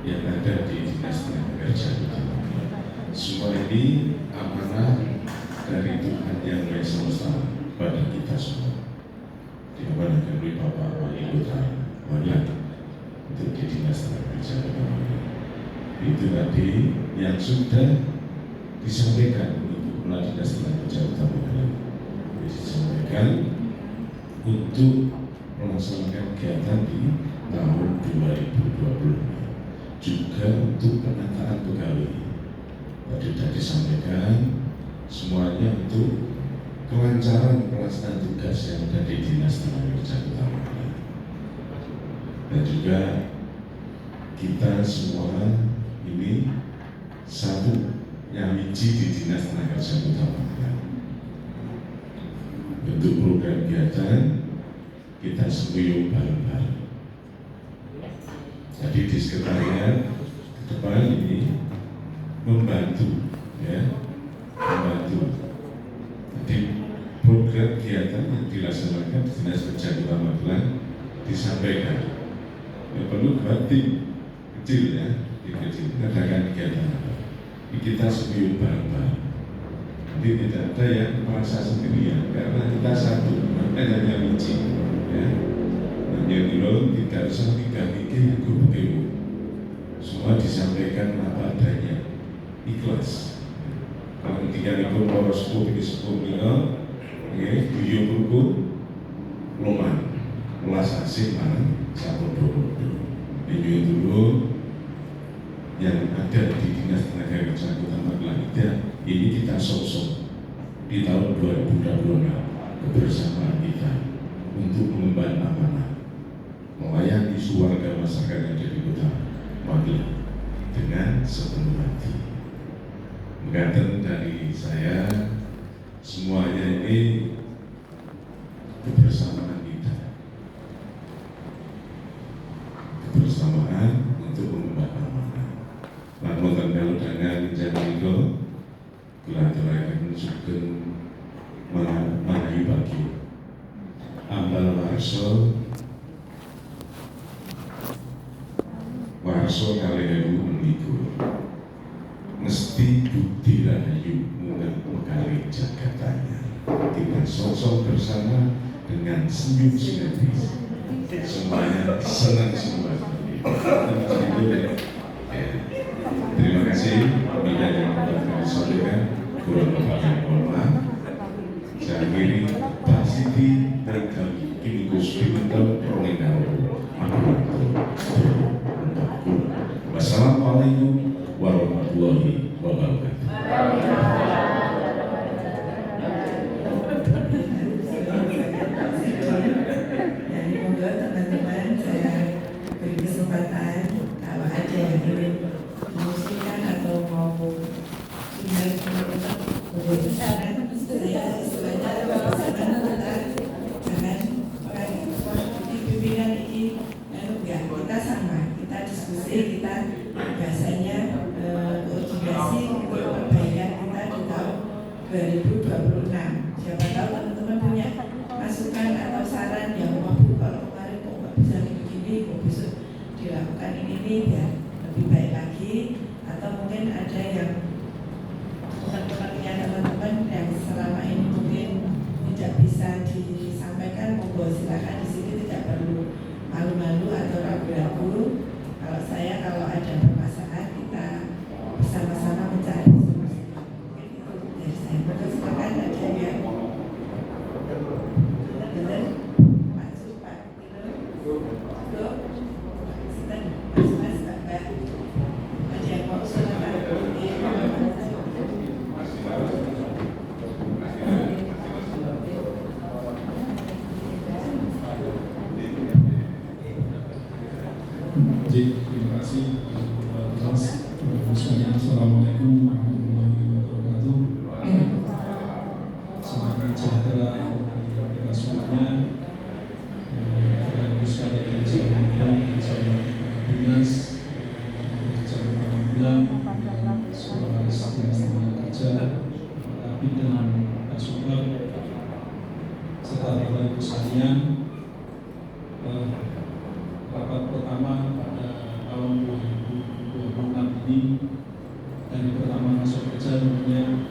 S3: yang ada di Dinas Tenaga Kerja Kota Magelang. Semua ini amanah dari Tuhan Yang Maha Semesta pada kita semua. Diamanahkan oleh Bapak Wali Kota Magelang untuk di Dinas Tenaga Kerja Kota Magelang. Itu tadi yang sudah disampaikan untuk Kepala Dinas Tenaga Kerja Kota Magelang. Disampaikan untuk melaksanakan kegiatan di tahun 2020, juga untuk penataan pegawai. Tadi sudah disampaikan semuanya untuk kelancaran pelaksanaan tugas yang ada di Dinas Tenaga Kerja Kota Magelang. Dan juga kita semua ini satu yang biji di Dinas Tenaga Kerja Kota Magelang. Bentuk program kegiatan kita semuyung bareng-bareng. Jadi di sekretariat ke depan ini membantu, ya, membantu. Jadi program kegiatan yang dilaksanakan di Dinas Kerja Kota Magelang disampaikan. Ya, perlu buat tim kecil, ya, tim kecil mengadakan kegiatan apa. Ini kita semuyung bareng-bareng. Jadi tidak ada yang merasa sendirian karena kita satu, makanya hanya biji, ya. Yang dulu tidak usah mikir itu semua disampaikan apa adanya, ikhlas. Kalau ketika itu poros ini 10 milo, beliau buku loman, ulas asing mana satu dodo. Ini dulu yang ada di Dinas Tenaga Kerja Kota Magelang ini kita sosok di tahun 2026 kebersamaan kita untuk mengemban amanah melayani warga masyarakat yang ada di Kota Magelang dengan sepenuh hati. Mengatakan dari saya, semuanya ini kebersamaan kita, kebersamaan untuk mengemban amanah. Namun kalau dengan jadi itu, kira-kira menunjukkan mengayu bagi ambal warso kalian meniku mesti bukti rahayu mengkali jagatannya. Kita sosok bersama dengan senyum simetris, semuanya senang semua. Terima kasih. Bila yang dapat disampaikan kurang lebih mohon maaf. Saya akhiri Pak Siti dan kami kini Gusti Menteri Permendaw. Wassalamualaikum warahmatullahi wabarakatuh.
S1: Jadi monggo teman-teman, saya beri kesempatan kalau ada yang ingin mengusulkan atau mau tinggal boleh saya istilahnya pesanan kita jangan di pimpinan ini enggak, kita sama, kita diskusi, kita biasanya koordinasi untuk perbaikan kita di tahun 2026. Siapa tahu teman-teman punya masukan atau saran yang mau kalau kemarin kok nggak bisa begini, kok bisa dilakukan ini biar lebih baik lagi, atau mungkin ada yang teman-teman yang selama ini mungkin tidak bisa disampaikan, monggo silakan di sini, tidak perlu malu-malu atau ragu-ragu. Kalau ada permasalahan kita bersama-sama mencari solusi. Mungkin itu dari saya. Monggo silakan ada yang benar, Pak Supak, Mas, Mbak, ada yang mau silakan.
S4: Terima kasih Mas sekalian, Assalamualaikum warahmatullahi wabarakatuh. Selamat sejahtera kita semuanya. Bapak Ibu sekalian, saya dinas, saya bilang sekolah istirahat kerja, pimpinan Kasubag, serta Bapak Ibu sekalian. Rapat pertama pada tahun 2026 ini dari pertama masuk kerja tentunya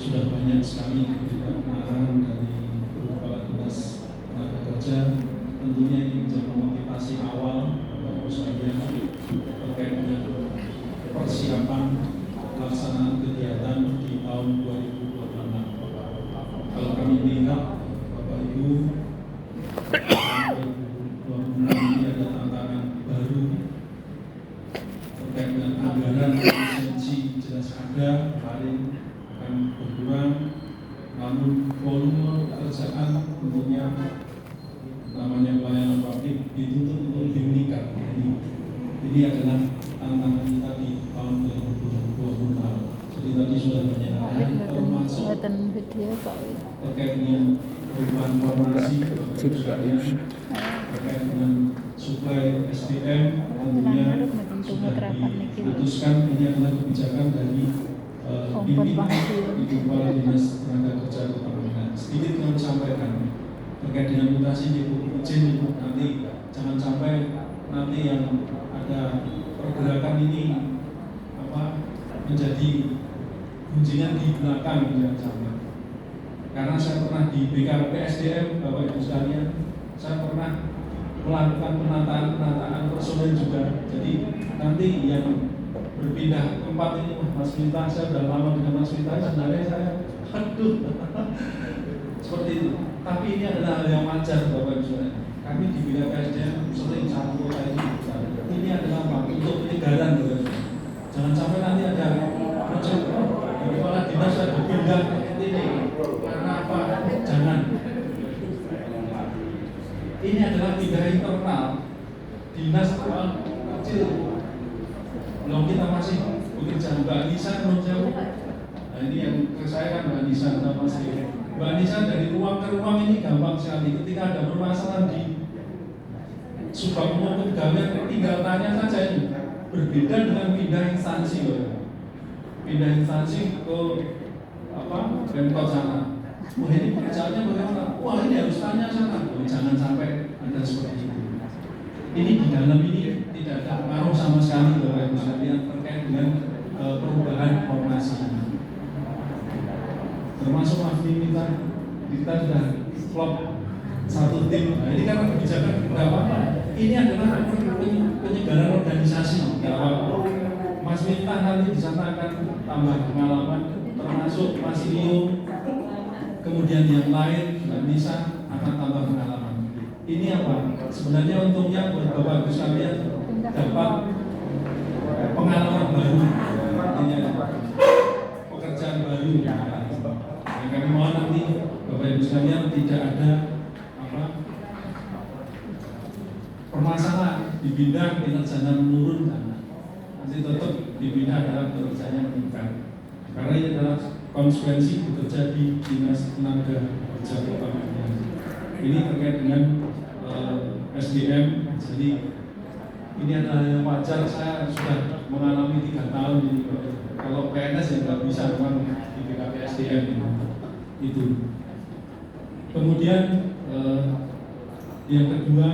S4: sudah banyak sekali kegiatan dari kepala dinas tenaga kerja. Tentunya ini menjadi motivasi awal Bapak Ibu sekalian terkait dengan persiapan pelaksanaan kegiatan di tahun 2026. Kalau kami lihat Bapak Ibu, 2026 ini ada tantangan baru terkait dengan anggaran efisiensi jelas ada, paling akan berkurang, namun volume pekerjaan tentunya namanya pelayanan publik dituntut untuk lebih meningkat. Jadi ini adalah tantangan kita di tahun 2026. Jadi tadi sudah banyak hal termasuk terkait dengan perubahan formasi terkait dengan suplai SDM tentunya sudah diputuskan. Ini adalah kebijakan dari pimpinan Ibu Kepala Dinas Tenaga Kerja Kota Medan. Sedikit kami sampaikan terkait dengan mutasi Ibu izin Ibu, nanti jangan sampai nanti yang ada pergerakan ini menjadi gunjingan di belakang, jangan sampai. Karena saya pernah di BKP SDM, Bapak Ibu sekalian, saya pernah melakukan penataan personel juga. Jadi nanti yang berpindah tempat ini, Mas Minta, saya sudah lama dengan Mas Minta, sebenarnya saya seperti itu. Tapi ini adalah hal yang wajar Bapak Ibu sekalian. Kami di BKP SDM sering satu kota ini adalah apa? Untuk penyegaran Bapak Ibu. Jangan sampai nanti ada proyek kepala dinas ada pindah ini karena apa? Jangan. Ini adalah pindah internal dinas kecil. Belum kita masih bekerja. Mbak Nisa menurut saya, nah ini yang saya kan Mbak Nisa sama Mas Dewi. Mbak Nisa dari ruang ke ruang ini gampang sekali. Ketika ada permasalahan di Subang maupun pegawai, tinggal tanya saja ini. Berbeda dengan pindah instansi, pindah instansi ke Pemkot sana. Wah ini pekerjaannya bagaimana? Wah ini harus tanya sana. Jangan sampai ada seperti itu. Ini di dalam ini tidak ada pengaruh sama sekali Bapak Ibu sekalian terkait dengan perubahan formasi. Termasuk Mas Minta, kita sudah klop satu tim. Nah, ini kan kebijakan tidak apa-apa. Ini adalah penyegaran organisasi. Tidak apa-apa. Mas Minta nanti di sana akan tambah pengalaman, termasuk Mas Rio, kemudian yang lain, Mbak Nisa akan tambah pengalaman. Ini apa? Sebenarnya untungnya buat Bapak Ibu sekalian dapat pengalaman baru, artinya pekerjaan baru. Yang kami mohon nanti Bapak Ibu sekalian tidak ada permasalahan di bidang kinerjanya menurun, nanti tetap di bidang dalam kinerjanya meningkat. Karena ini adalah konsekuensi bekerja di Dinas Tenaga Kerja Kota Medan. Ini terkait dengan SDM. Jadi ini adalah yang wajar. Saya sudah mengalami 3 tahun ini. Kalau PNS yang nggak bisa memang di BKP SDM itu. Kemudian yang kedua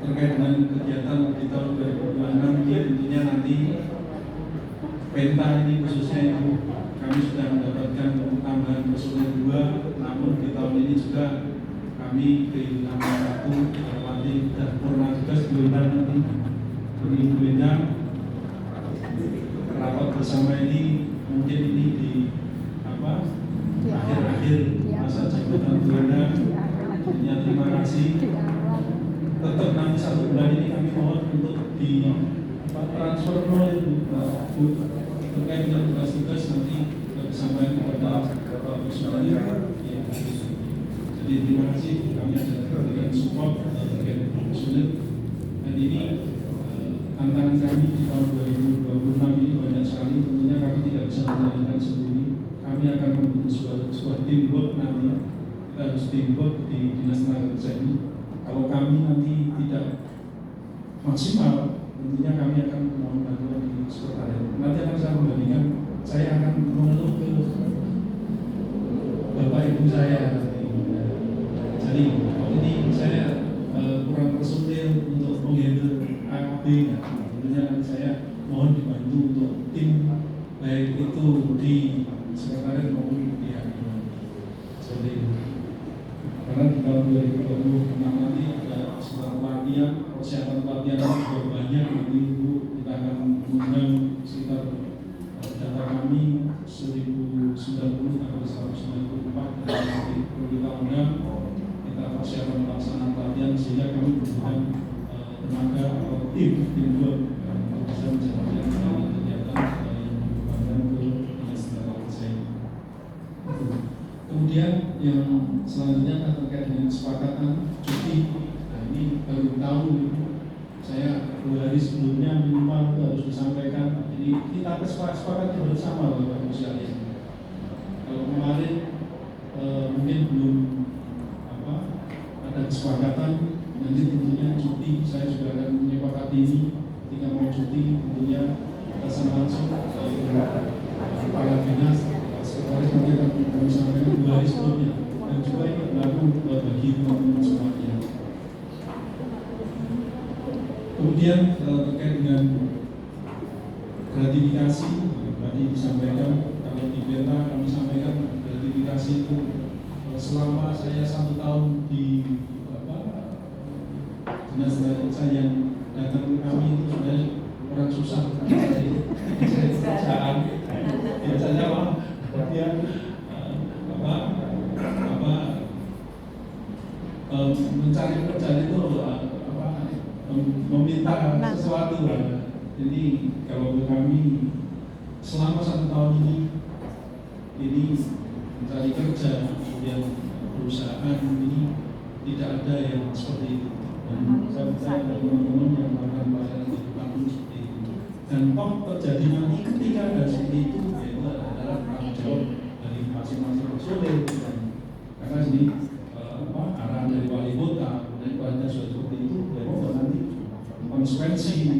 S4: terkait dengan kegiatan di tahun 2026 ini tentunya nanti penta ini khususnya itu kami sudah mendapatkan tambahan personel 2, namun di tahun ini juga kami kehilangan 1 nanti sudah purna tugas bulan nanti ini beda rapat bersama ini mungkin ini di akhir-akhir masa jabatan Buana. Terima kasih. Tetap nanti 1 bulan ini kami mohon untuk di transfer terkait dengan tugas-tugas nanti kita disampaikan kepada Bapak Presiden. Jadi terima kasih kami ada memberikan support terkait sulit dan ini tantangan kami di tahun 2020 bisa menjalankan sendiri. Kami akan membentuk sebuah teamwork nanti. Kita harus teamwork di Dinas Tenaga Kerja ini. Kalau kami nanti tidak maksimal, tentunya kami akan mohon bantuan di sekretariat. Nanti akan saya kembalikan, saya akan mengeluh ke Bapak Ibu saya. Jadi ini saya kurang personil untuk menghandle AKB. Tentunya nanti saya mohon dibantu untuk tim baik itu di sekretariat maupun di HKB. Seperti itu. Karena di tahun 2026 nanti ada sebuah pelatihan, persiapan pelatihan juga banyak. Nanti Ibu kita akan mengundang sekitar data kami 1090 atau 194 dan nanti perlu kita undang, kita persiapan pelaksanaan pelatihan sehingga kami membutuhkan tenaga atau tim buat untuk bisa menjalankan kegiatan yang dikembangkan ke Dinas Tenaga Kerja ini. Kemudian yang selanjutnya terkait dengan kesepakatan cuti. Nah ini baru tahu, saya 2 hari sebelumnya minimal itu harus disampaikan. Jadi kita kesepakatan bersama Bapak Ibu sekalian. Kalau kemarin mungkin belum ada kesepakatan, nanti tentunya cuti saya juga akan menyepakati ini. Ketika mau cuti tentunya atasan langsung kepala dinas sekretaris nanti akan kami sampaikan 2 hari sebelumnya, dan juga ini berlaku bagi teman-teman semuanya. Kemudian terkait dengan gratifikasi, tadi disampaikan kalau di Beta kami sampaikan gratifikasi itu selama saya 1 tahun di Dinas Tenaga Kerja yang datang ke kami itu sebenarnya orang susah pekerjaan. Biasanya dia mencari pekerjaan itu meminta sesuatu. Jadi kalau kami selama 1 tahun ini mencari kerja, kemudian perusahaan ini tidak ada yang seperti itu. Dan saya percaya teman-teman yang melakukan pelayanan di depan seperti itu. Dan terjadi nanti ketika ada seperti itu, yaitu adalah tanggung jawab dari masing-masing personil. Karena ini arahan dari wali kota, dan keluarga sudah seperti itu, bahwa nanti konsekuensi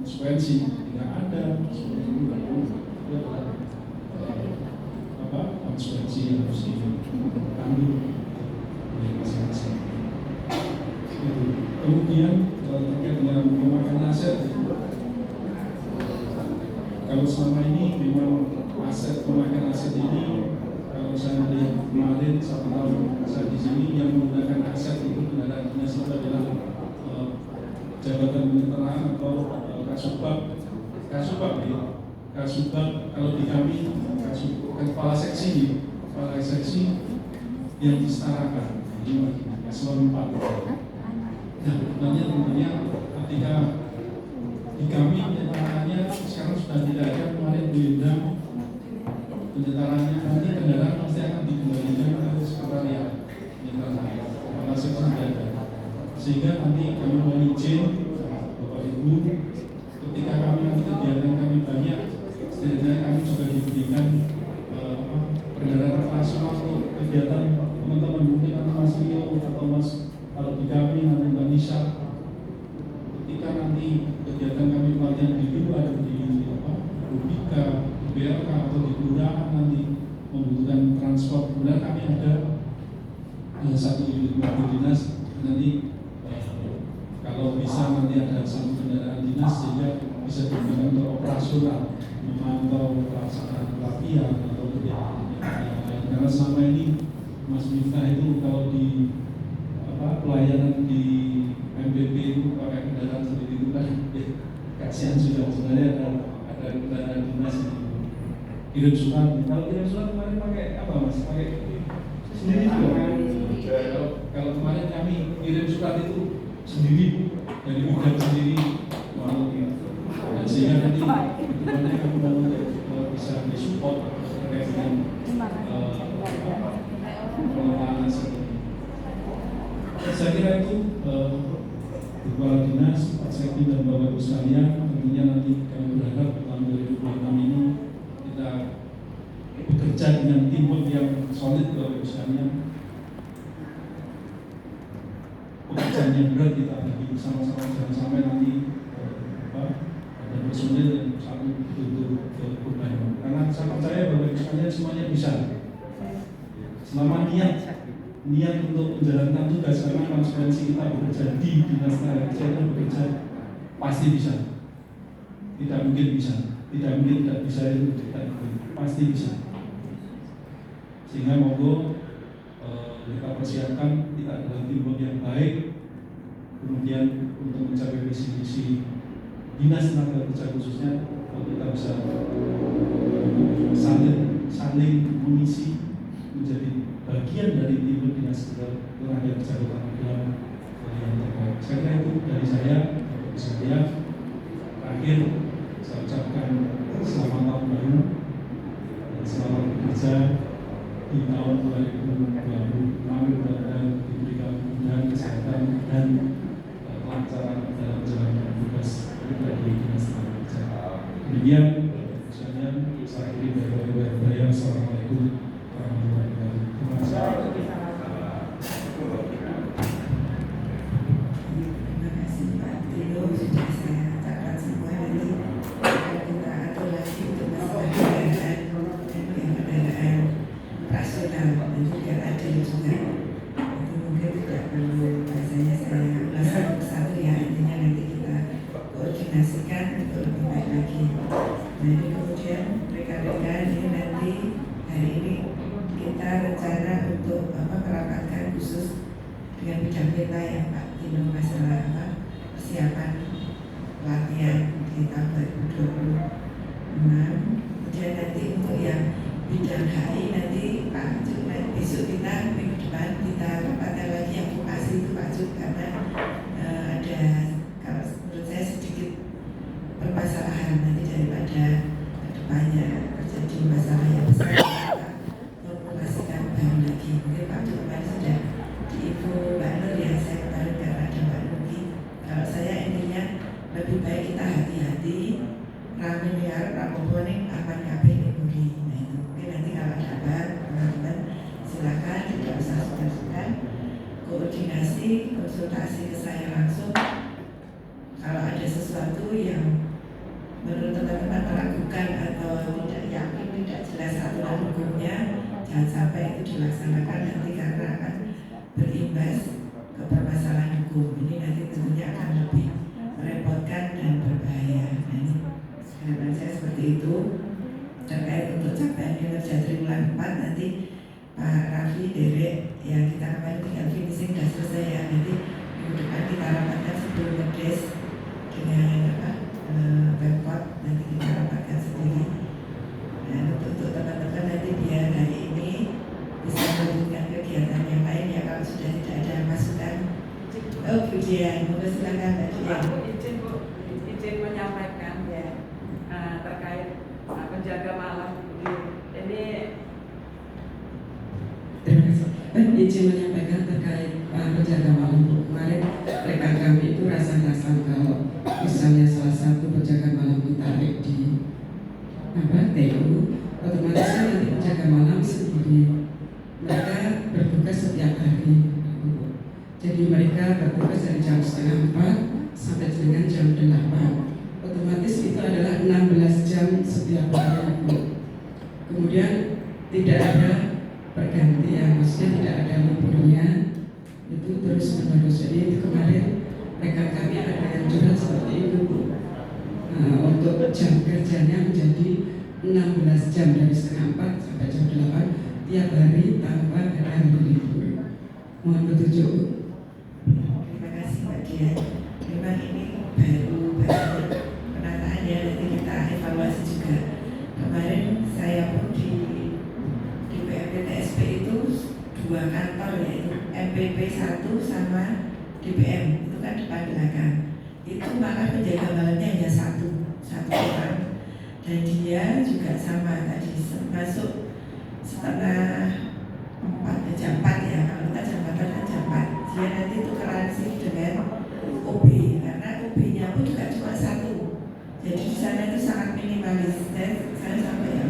S4: tidak ada seperti itu. Konsekuensi yang harus diambil oleh masing-masing. Kemudian terkait dengan pemakaian aset, kalau selama ini memang pemakaian aset ini, kalau saya lihat kemarin 1 tahun saya di sini yang menggunakan aset itu kendaraan dinas itu adalah jabatan veteran atau kasubag kalau di kami kepala seksi yang disetarakan ini eselon 4. Nah, tentunya ketika di kami penyetaraannya sekarang sudah tidak ada, kemarin diundang penyetaraannya, nanti kendaraan pasti akan dikembalikan ke sekretariat kepala seksi ada. Sehingga nanti kami mohon izin Bapak Ibu, ketika kami nanti kegiatan kami banyak, setidaknya kami juga diberikan kendaraan operasional untuk kegiatan teman-teman, mungkin Mas Rio atau Mas, kalau di kami nanti Mbak Nisa, ketika nanti kegiatan kami pelatihan di luar di Rubika, di BLK atau di kelurahan nanti membutuhkan transport, kemudian kami ada 1 unit mobil dinas nanti kalau bisa nanti ada 1 kendaraan dinas sehingga bisa digunakan untuk operasional, memantau pelaksanaan pelatihan atau kegiatan yang lain. Karena selama ini Mas Miftah itu kalau di pelayanan di MBP itu pakai kendaraan seperti itu kan kasihan sudah, sebenarnya ada kendaraan dinas kirim surat. Kalau kirim surat kemarin pakai apa Mas? Pakai sendiri juga. Kalau kemarin kami kirim surat itu sendiri dari bidang sendiri, sehingga nanti kedepannya kami mau bisa disupport terkait dengan pengelolaan aset. Saya kira itu Kepala Dinas, Pak Sekti dan Bapak Ibu sekalian, tentunya nanti kami berharap tahun 2026 ini kita bekerja dengan teamwork yang solid Bapak Ibu sekalian. Pekerjaan yang berat kita bagi bersama-sama, jangan sampai nanti ada personil yang satu untuk beban. Karena saya percaya Bapak Ibu sekalian semuanya bisa. Selama niat untuk menjalankan tugas, karena konsekuensi kita bekerja di dinas tenaga kerja itu bekerja pasti bisa. Tidak mungkin tidak bisa itu pasti bisa. Sehingga monggo kita persiapkan kita dalam teamwork yang baik, kemudian untuk mencapai visi misi dinas tenaga kerja khususnya, kita bisa saling mengisi menjadi bagian dari tim dinas tenaga kerja Kota Magelang yang terbaik. Saya kira itu dari saya. Terakhir saya ucapkan selamat tahun baru dan selamat bekerja di tahun 2026. Mudah-mudahan diberikan kemudahan, kesehatan dan kelancaran dalam menjalankan tugas kita di dinas tenaga kerja. Demikian saya akhiri dari Assalamualaikum warahmatullahi wabarakatuh. Terima kasih.
S1: Terima kasih Pak Tino, sudah saya catat semua, nanti akan kita atur lagi untuk masalah kendaraan rasional, nanti biar adil juga. Itu mungkin tidak perlu bahasanya saya ulas satu ya, intinya nanti kita koordinasikan untuk lebih baik lagi. Nah ini kemudian rekan-rekan ini nanti hari ini kita rencana untuk merapatkan khusus dengan bidang kita yang Pak Tino masalah persiapan pelatihan di tahun 2026. Kemudian nanti untuk yang bidang HI nanti Pak Cuk, besok kita minggu depan kita rapatkan lagi yang vokasi itu Pak Cuk, karena ada kalau menurut saya sedikit permasalahan nanti daripada kedepannya terjadi masalah yang besar, kita formulasikan baru lagi. Mungkin Pak Cuk kemarin sudah diinfo Mbak Nur ya, saya kemarin karena ada Mbak Nuki. Kalau saya intinya lebih baik kita hati-hati, ramen ya, rapoponing aman kabeh memori. Nah itu mungkin nanti kalau ada apa teman-teman silakan, tidak usah sungkan-sungkan, koordinasi, konsultasi ke saya langsung. Kalau ada sesuatu yang menurut teman-teman meragukan atau tidak yakin, tidak jelas aturan hukumnya, jangan sampai itu dilaksanakan nanti karena akan berimbas ke permasalahan hukum. Ini nanti tentunya akan lebih merepotkan dan berbahaya. Nah ini harapan saya seperti itu. Terkait untuk capaian kinerja triwulan 4 nanti Pak Raffi, Derek yang kita kemarin tinggal finishing dan selesai ya, nanti minggu depan kita rapatkan sebelum ngedes dengan Pemkot, nanti kita rapatkan sendiri. Nah untuk teman-teman nanti biar hari ini bisa melanjutkan kegiatan yang lain ya, kalau sudah tidak ada masukan. Oh Bu Dian, mohon silakan Mbak Dian.
S2: Aku izin menyampaikan ya terkait penjaga malam ini.
S5: Terima kasih. Izin menyampaikan terkait penjaga malam. Kemarin rekan kami itu rasa-rasa kalau misalnya salah satu penjaga malam ditarik di TU, otomatis kan nanti penjaga malam sendiri. Mereka bertugas setiap hari. Jadi mereka bertugas dari jam 3:30 sampai dengan jam 8. Otomatis itu adalah 16 jam setiap hari. Kemudian tidak ada pergantian, maksudnya tidak ada liburnya, itu terus menerus. Jadi itu kemarin rekan kami ada yang curhat seperti itu. Untuk jam kerjanya menjadi 16 jam dari 3:30 sampai jam 8 tiap hari tanpa ada hari libur. Mohon petunjuk.
S1: Terima kasih Mbak Dian. Memang ini baru penataan ya, nanti kita evaluasi juga. Kemarin saya pun di PMPTSP itu 2 kantor, yaitu MPP 1 sama DPM, itu kan depan belakang. Itu malah penjaga malamnya hanya satu orang, dan dia juga sama tadi masuk setengah 4 jam 4 ya, kalau kita jam 4 kan jam 4. Dia nanti tukeran shift dengan OB, karena OB-nya pun juga cuma satu. Jadi di sana itu sangat minimalis. Saya sampai ya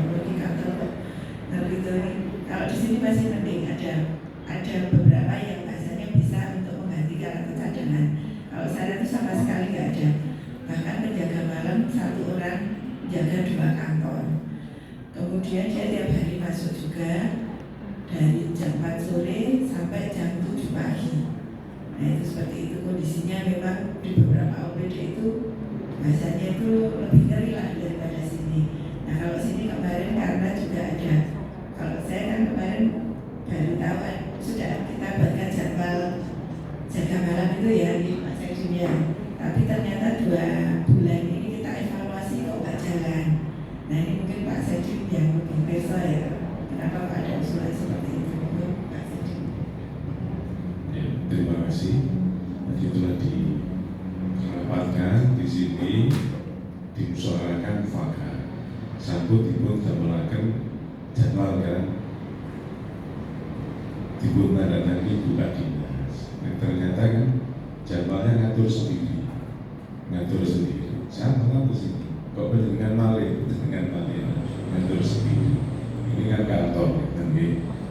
S1: masih mending ada beberapa yang bahasanya bisa untuk menggantikan atau cadangan. Kalau saya itu sama sekali nggak ada. Bahkan penjaga malam satu orang jaga 2 kantor. Kemudian dia tiap hari masuk juga dari jam 4 sore sampai jam 7 pagi. Nah itu seperti itu kondisinya. Memang di beberapa OPD itu bahasanya itu lebih ngeri lah daripada sini. Nah kalau sini kemarin karena juga ada, kalau saya kan kemarin baru tahu sudah kita buatkan jadwal jaga malam itu ya di Pak Sekdinya. Tapi ternyata 2 bulan ini kita evaluasi kok nggak jalan. Nah ini mungkin Pak Sekdi yang lebih perso ya. Kenapa Pak ada usulan seperti itu? Pak Sekdi.
S3: Ya, terima kasih. Tadi telah dirapatkan di sini, dimusyawarahkan fakta. Satu dipun damelaken jadwal kan, dipun tandani buka dinas. Nah, ternyata kan jadwalnya ngatur sendiri. Saya mengaku sini. Kok dengan malih, ngatur sendiri. Ini kan kantor, kan?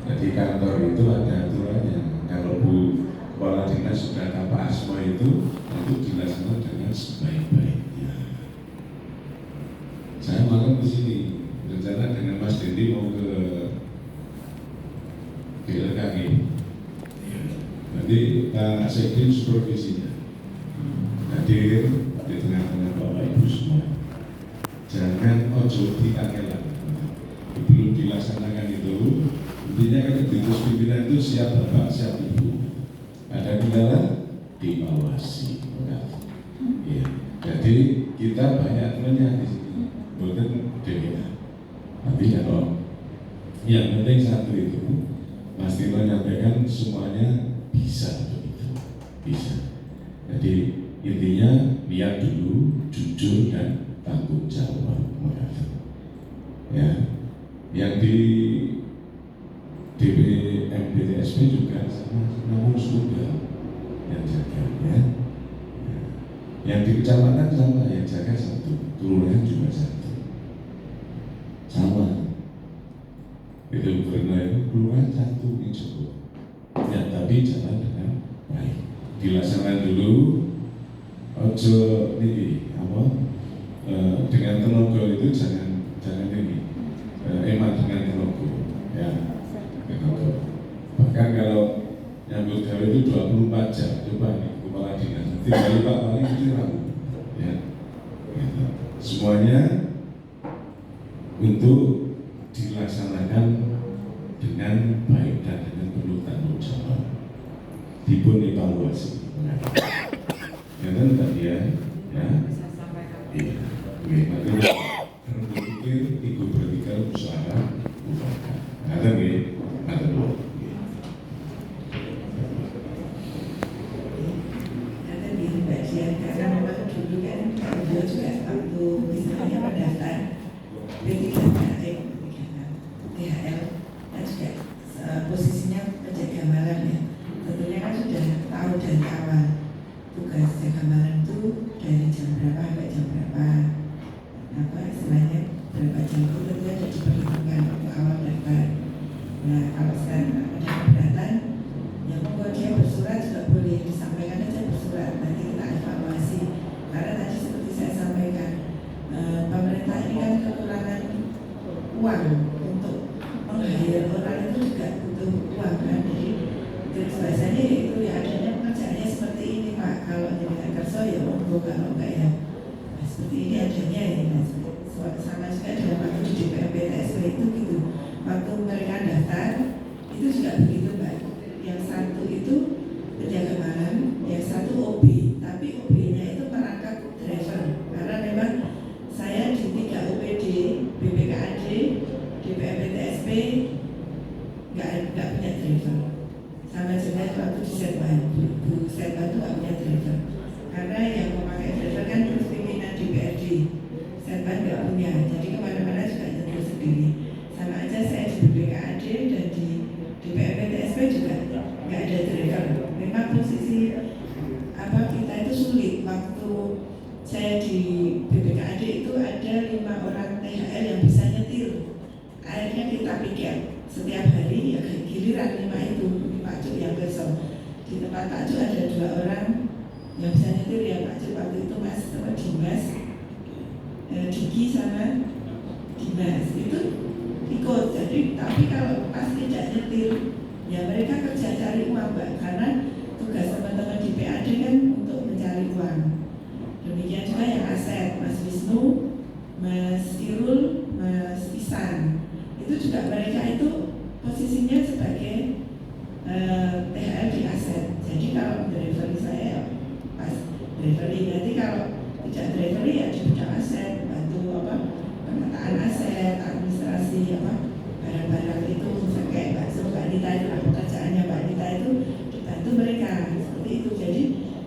S3: Jadi kantor itu ada aturannya. Kalau Bu Kepala Dinas sudah tanpa asma itu dilaksanakan dengan sebaik-baiknya. Saya malam di sini rencana dengan Mas Dendi mau ke DLKG. Nanti Pak Sekjen supervisinya hadir di tengah-tengah Bapak Ibu semua. Jangan ojo dikangelan. Belum dilaksanakan itu, intinya kan Dinas Pimpinan itu siap Bapak, siap Ibu. Ada kendala, diawasi. Ya. Jadi kita banyak temannya di sini, bukan DPR. Tapi kalau yang penting satu itu, Mas Tino menyampaikan semuanya bisa begitu, bisa. Jadi intinya lihat dulu, jujur dan tanggung jawab. Ya, yang di DPMBTSP juga namun sudah yang jaga ya. Yang di kecamatan sama yang jaga 1, kelurahan juga 1 sama. Itu karena itu kelurahan 1 yang cukup. Ya tapi jalan dengan baik. Dilaksanakan dulu. Ojo ini apa? Dengan tenaga itu jangan ini. Emak dengan tenaga ya. Bahkan kalau nyambut gawe itu 24 jam, coba nih Kepala Dinas nanti kali Pak paling itu ragu ya. Semuanya untuk dilaksanakan dengan baik dan dengan penuh tanggung jawab. Dipun evaluasi. Ya kan tadi ya.
S2: Bisa sampaikan.
S3: Iya. Makanya berpikir ikut berpikir usaha usaha. Ada nggih? Ada dulu.
S1: Ada di bagian karena memang dulu kan beliau juga waktu misalnya pendaftar P3K THL dan juga posisinya penjaga malam ya. Tentunya kan sudah tahu dari awal tugas jaga malam itu dari jam berapa sampai jam berapa. Apa istilahnya berapa jam itu tentunya sudah diperhitungkan waktu awal daftar. Nah kalau sekarang ada keberatan, ya monggo dia bersurat juga boleh, disampaikan aja bersurat, nanti kita evaluasi. Karena tadi seperti saya sampaikan, pemerintah ini kan kekurangan uang untuk meng-hire orang itu juga butuh uang kan. Jadi biasanya itu ya adanya pekerjaannya seperti ini Pak. Kalau dengan kerso ya monggo, kalau enggak ya seperti ini adanya ya. Sama juga dalam waktu di DPMBTSP itu gitu. Waktu mereka daftar itu juga begitu Mbak. Yang 1 itu penjaga malam, yang 1 OB. Tapi OB-nya itu merangkap driver. Karena memang saya di 3 OPD, BPKAD, DPMBTSP nggak punya driver. Sama juga waktu di Setban, Bu Setban itu nggak punya driver. Karena yang memakai driver kan terus pimpinan DPRD. Setban nggak punya, jadi kemana-mana juga nyetir sendiri. Sama aja saya di BPKAD dan di DPMBTSP juga nggak ada driver. Memang posisi apa kita itu sulit. Waktu saya di BPKAD itu ada 5 orang THL yang bisa nyetir. Akhirnya kita pikir setiap hari ya giliran 5 itu, ini Pak Cuk yang besok. Di tempat Pak Cuk ada 2 orang yang bisa nyetir ya Pak Cuk waktu itu Mas Dimas, Diki sama Dimas itu ikut. Jadi tapi kalau pas tidak nyetir ya mereka kerja cari uang Mbak, karena tugas teman-teman di PAD kan untuk mencari uang. Demikian juga yang aset Mas Wisnu, Mas Irul, Mas Isan, itu juga mereka itu posisinya sebagai THR di aset. Jadi kalau delivery saya pas delivery, nanti kalau tidak delivery ya di bidang aset, bantu pemetaan aset, administrasi barang-barang itu, kayak Mbak Nita itu lah pekerjaannya Mbak Nita itu dibantu mereka seperti itu. Jadi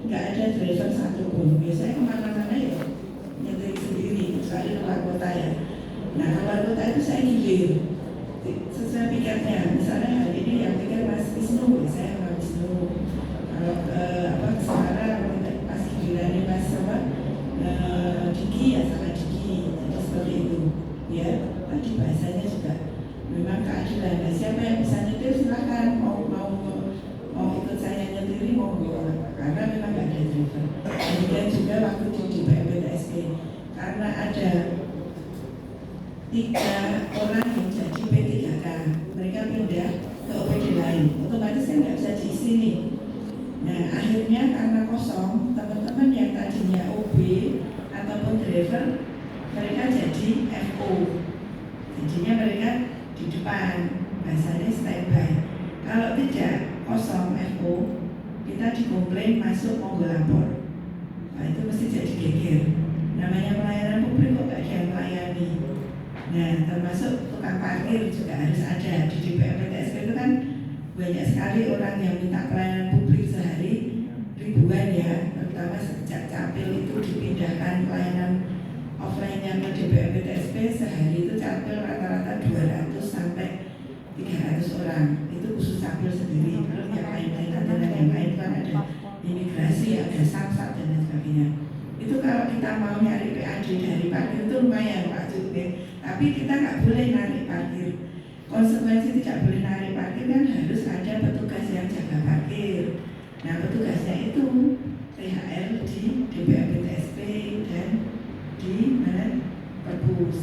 S1: nggak ada driver satupun. Biasanya kemana-mana ya nyetir sendiri, kecuali luar kota ya. Nah luar kota itu saya gilir sesuai pikirnya. Misalnya hari ini yang pikir Mas Wisnu, saya Mas Wisnu. Kalau sekarang pas giliran Mas Diki ya sama Diki. Jadi seperti itu. Ya, tadi bahasanya juga memang keadilan. Nah, siapa yang bisa nyetir silahkan, mau ikut saya nyetiri monggo, karena memang nggak ada driver. Kemudian juga waktu di PMPTSP karena ada 3 orang yang jadi P3K, mereka pindah ke OPD lain, otomatis kan nggak bisa diisi nih. Nah akhirnya karena kosong, teman-teman yang tadinya OB ataupun driver mereka jadi FO, jadinya mereka di depan, bahasanya standby. Kalau tidak kosong FO, kita dikomplain masuk monggo lapor. Nah itu mesti jadi geger. Namanya pelayanan publik kok gak ada yang melayani. Nah termasuk tukang parkir juga harus ada. Di PMPTSP itu kan banyak sekali orang yang minta pelayanan publik sehari ribuan ya. Terutama sejak Capil itu dipindahkan pelayanan offline-nya ke PMPTSP, sehari itu Capil rata-rata 200 sampai 300 orang. Itu khusus Capil sendiri. Terus yang lain-lain yang lain kan ada imigrasi, ada samsat dan lain sebagainya. Itu kalau kita mau nyari PAD dari parkir itu lumayan Pak Cukup, tapi kita nggak boleh narik parkir. Konsekuensi tidak boleh narik parkir kan harus ada petugas yang jaga parkir. Nah petugasnya itu THR di DPMPTSP dan di mana Perpus.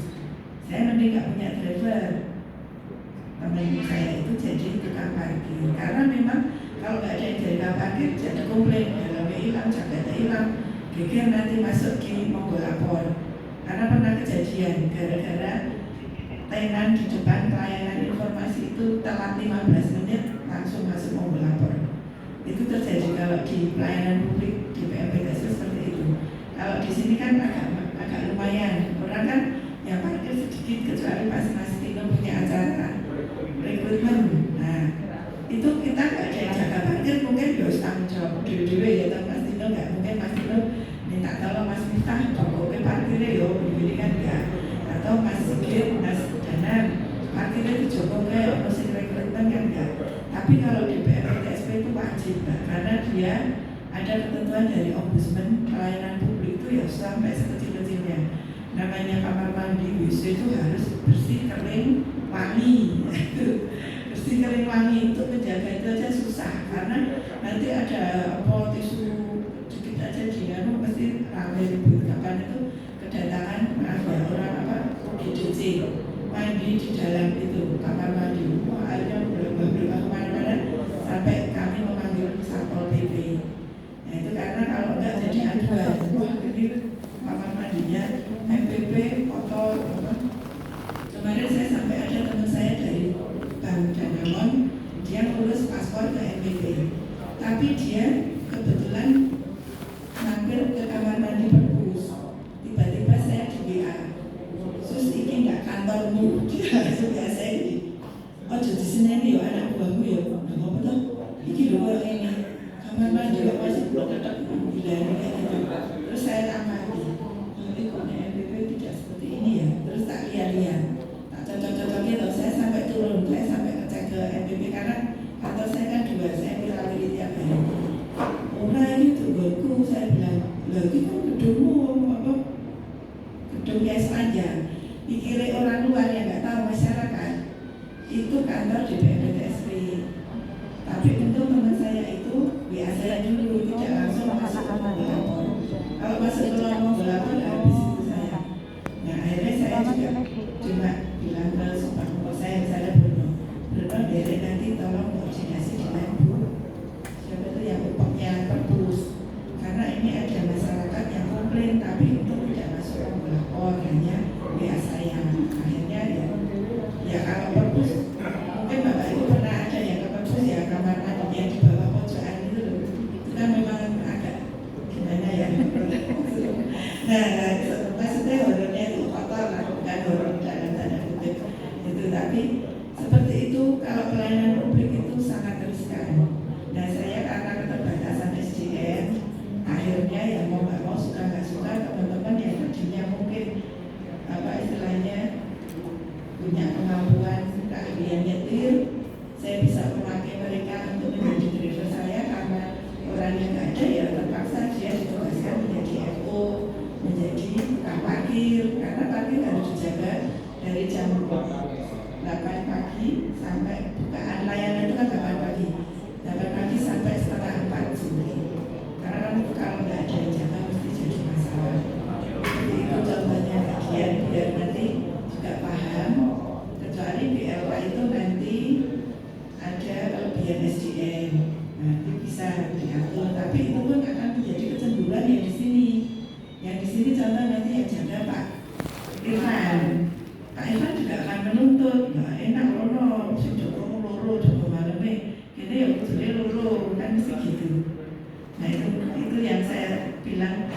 S1: Saya mending nggak punya driver. Teman saya itu jadi tukang parkir, karena memang kalau nggak ada yang jaga parkir jadi komplain, dalamnya hilang, jagatnya hilang, geger nanti masuk di monggo lapor. Karena pernah kejadian gara-gara tenan di depan pelayanan informasi itu telat 15 menit langsung masuk monggo lapor. Itu terjadi kalau di pelayanan publik di PMPTSP seperti itu. Kalau di sini kan agak lumayan, orang kan yang parkir sedikit, kecuali pas Mas Tino punya acara rekrutmen. Nah itu kita nggak ada yang jaga parkir, mungkin harus tanggung jawab dulu ya. Tapi Mas Tino nggak mungkin Mas Tino minta tolong Mas Miftah pokoknya parkirnya yo, ini kan enggak. Atau Mas Sigit, Mas Danan parkirnya di Jokowi, musik rekrutmen kan enggak. Tapi kalau di PMPTSP itu wajib Mbak, karena dia ada ketentuan dari Ombudsman pelayanan publik itu ya sampai sekecil-kecilnya. Namanya kamar mandi WC itu harus bersih, kering, wangi. Bersih, kering, wangi, untuk menjaga itu aja susah, karena nanti ada tisu dikit aja dia mesti ramai ribut. Kapan itu kedatangan orang UGDC mandi di dalam itu kamar mandi, airnya berubah kemana-mana sampai kami memanggil Satpol PP. Nah itu karena kalau enggak jadi aduan, wah ini kamar mandinya MPP kotor. Kemarin saya sampai ada teman saya dari Bank Danamon, dia ngurus paspor ke MPP, tapi dia kebetulan mampir ke kamar mandi Perpus. Tiba-tiba saya di WA, sus ini enggak kantormu, dia langsung biasa ini. Oh jadi sini ya anak buahmu ya, nggak apa tuh? Ini loh ini kamar mandi kok masih belum tetap bilang kayak gitu. Terus saya amati, ini kok MPP tidak seperti ini ya. Terus tak lihat-lihat, tak cocok-cocoknya tuh. Saya sampai turun, saya sampai ngecek ke MPP karena kantor saya kan 2, saya pilih tiap hari. Orang ini tungguku, saya bilang, lagi kan gedungmu apa? Gedungnya sepanjang. Dikira orang luar yang nggak tahu masyarakat itu kantor di PMPTSP. Tapi untuk teman saya itu biasanya dulu tidak langsung masuk ke lapor. Kalau masuk ke lapor habis itu saya. Nah akhirnya saya juga cuma bilang ke supporter saya Bruno, dari nanti tolong koordinasi dengan Bu siapa itu yang upahnya perpus, karena ini ada masyarakat yang komplain tapi untuk tidak masuk ke lapor hanya WA saya. Akhirnya ya kalau perpus mungkin Bapak Ibu pernah ada yang ke perpus ya, kamar mandinya di bawah pojokan itu loh, itu kan memang agak gimana ya. Nah maksudnya horornya itu kotor lah, bukan horor dalam tanda kutip itu, tapi seperti itu kalau pelayanan publik itu sangat riskan. Nah saya karena keterbatasan SDM, akhirnya ya mau nggak mau suka nggak suka teman-teman yang tadinya mungkin apa istilahnya punya kemampuan keahlian nyetir, saya bisa memakai mereka untuk menjadi driver saya karena orangnya nggak ada ya terpaksa dia ditugaskan menjadi FO, menjadi tukang parkir, karena parkir harus dijaga dari jam 8 pagi sampai bukaan layanan itu kan 8 pagi sampai setengah 4 sore, karena kan kalau nggak ada yang jaga mesti jadi masalah. Jadi itu contohnya bagian biar nanti juga paham, kecuali BLK itu nanti ada kelebihan SDM, nanti bisa diatur, tapi itu pun akan menjadi kecenderungan yang di sini. Yang di sini contoh nanti yang jaga Pak Irfan. Pak Irfan juga akan menuntut, nah enak loh, si Joko loro, Joko malamnya, jadi ya betul loro, kan mesti gitu. Nah itu yang saya bilang,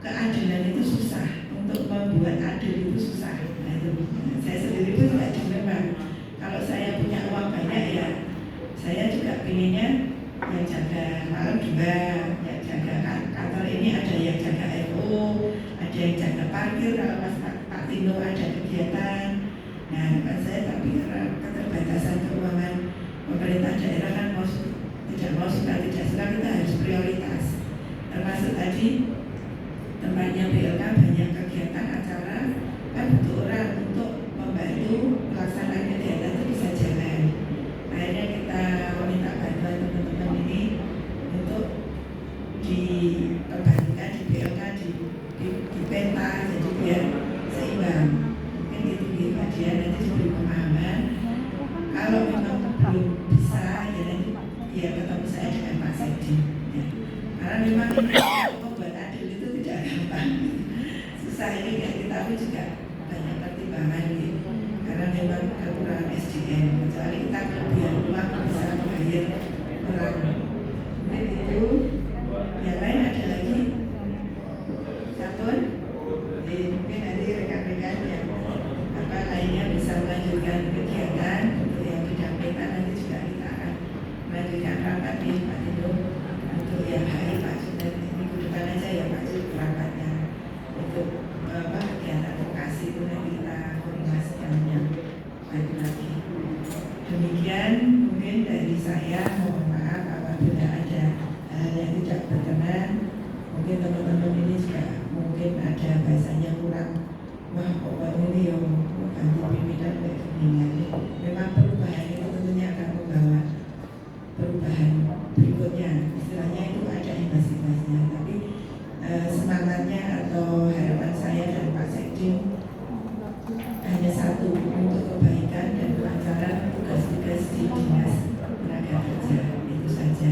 S1: keadilan itu susah, untuk membuat adil itu susah. Nah itu, saya sendiri pun juga memang, kalau saya punya uang banyak ya, saya juga pinginnya yang jaga malam juga, yang jaga kantor ini ada yang jaga FO, ada yang jaga parkir kalau Mas Pak Tino ada kegiatan. Nah saya tapi karena keterbatasan keuangan pemerintah daerah kan tidak mau suka tidak suka kita harus prioritas. Termasuk tadi tempatnya BLK banyak kegiatan acara, kan butuh orang untuk membantu pelaksanaan kegiatan itu bisa jalan. Akhirnya kita meminta bantuan teman-teman ini untuk diperbantukan di BLK di penta, jadi biar seimbang. Mungkin itu Mbak Dian nanti diberi pemahaman. Kalau memang belum bisa ya nanti ya ketemu saya dengan Pak Sekdi ya. Karena memang membuat adil itu tidak gampang, susah ini kayak kita pun juga banyak pertimbangan gitu. Karena memang kekurangan SDM, kecuali kita kelebihan uang bisa membayar orang. Mungkin itu yang lain ada lagi Sabun, mungkin nanti rekan-rekan yang apa lainnya bisa melanjutkan kegiatan untuk yang bidang peta, nanti juga kita akan melanjutkan rapat di Pak Tino untuk yang hari Pak Sudan minggu depan aja ya Pak Sudan rapatnya untuk apa kegiatan vokasi itu nanti kita koordinasikan yang baik lagi. Demikian mungkin dari saya, mohon maaf apabila ada hal yang tidak berkenan. Mungkin teman-teman ini juga mungkin ada bahasanya kurang, wah pokoknya ini yang ganti pimpinan kayak gini. Memang perubahan itu tentunya akan membawa perubahan berikutnya, istilahnya itu ada imbas-imbasnya, tapi semangatnya atau harapan saya dan Pak Sekdi hanya satu, untuk kebaikan dan kelancaran tugas-tugas di Dinas Tenaga Kerja, itu saja.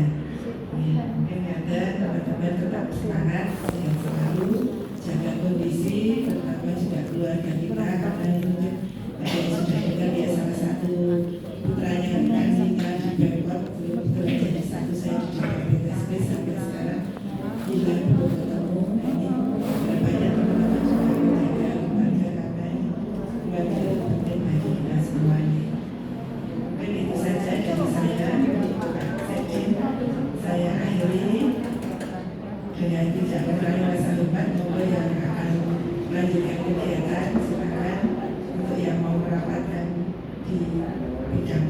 S1: Ya, mungkin ada teman-teman tetap semangat yang selalu jaga kondisi, terutama juga keluarga kita, karena itu ada yang sudah dengar ya salah satu putranya yang tinggal di Bangkok belum jadi satu saya di BPSP sampai sekarang hilang belum ketemu. Ini banyak teman-teman juga menjaga keluarga karena ini keluarga itu penting bagi kita semuanya. Mungkin itu saja dari saya. Saya akhiri dengan tidak mengurangi rasa hormat maupun yang akan melanjutkan kegiatan, silakan untuk yang mau merapatkan di bidang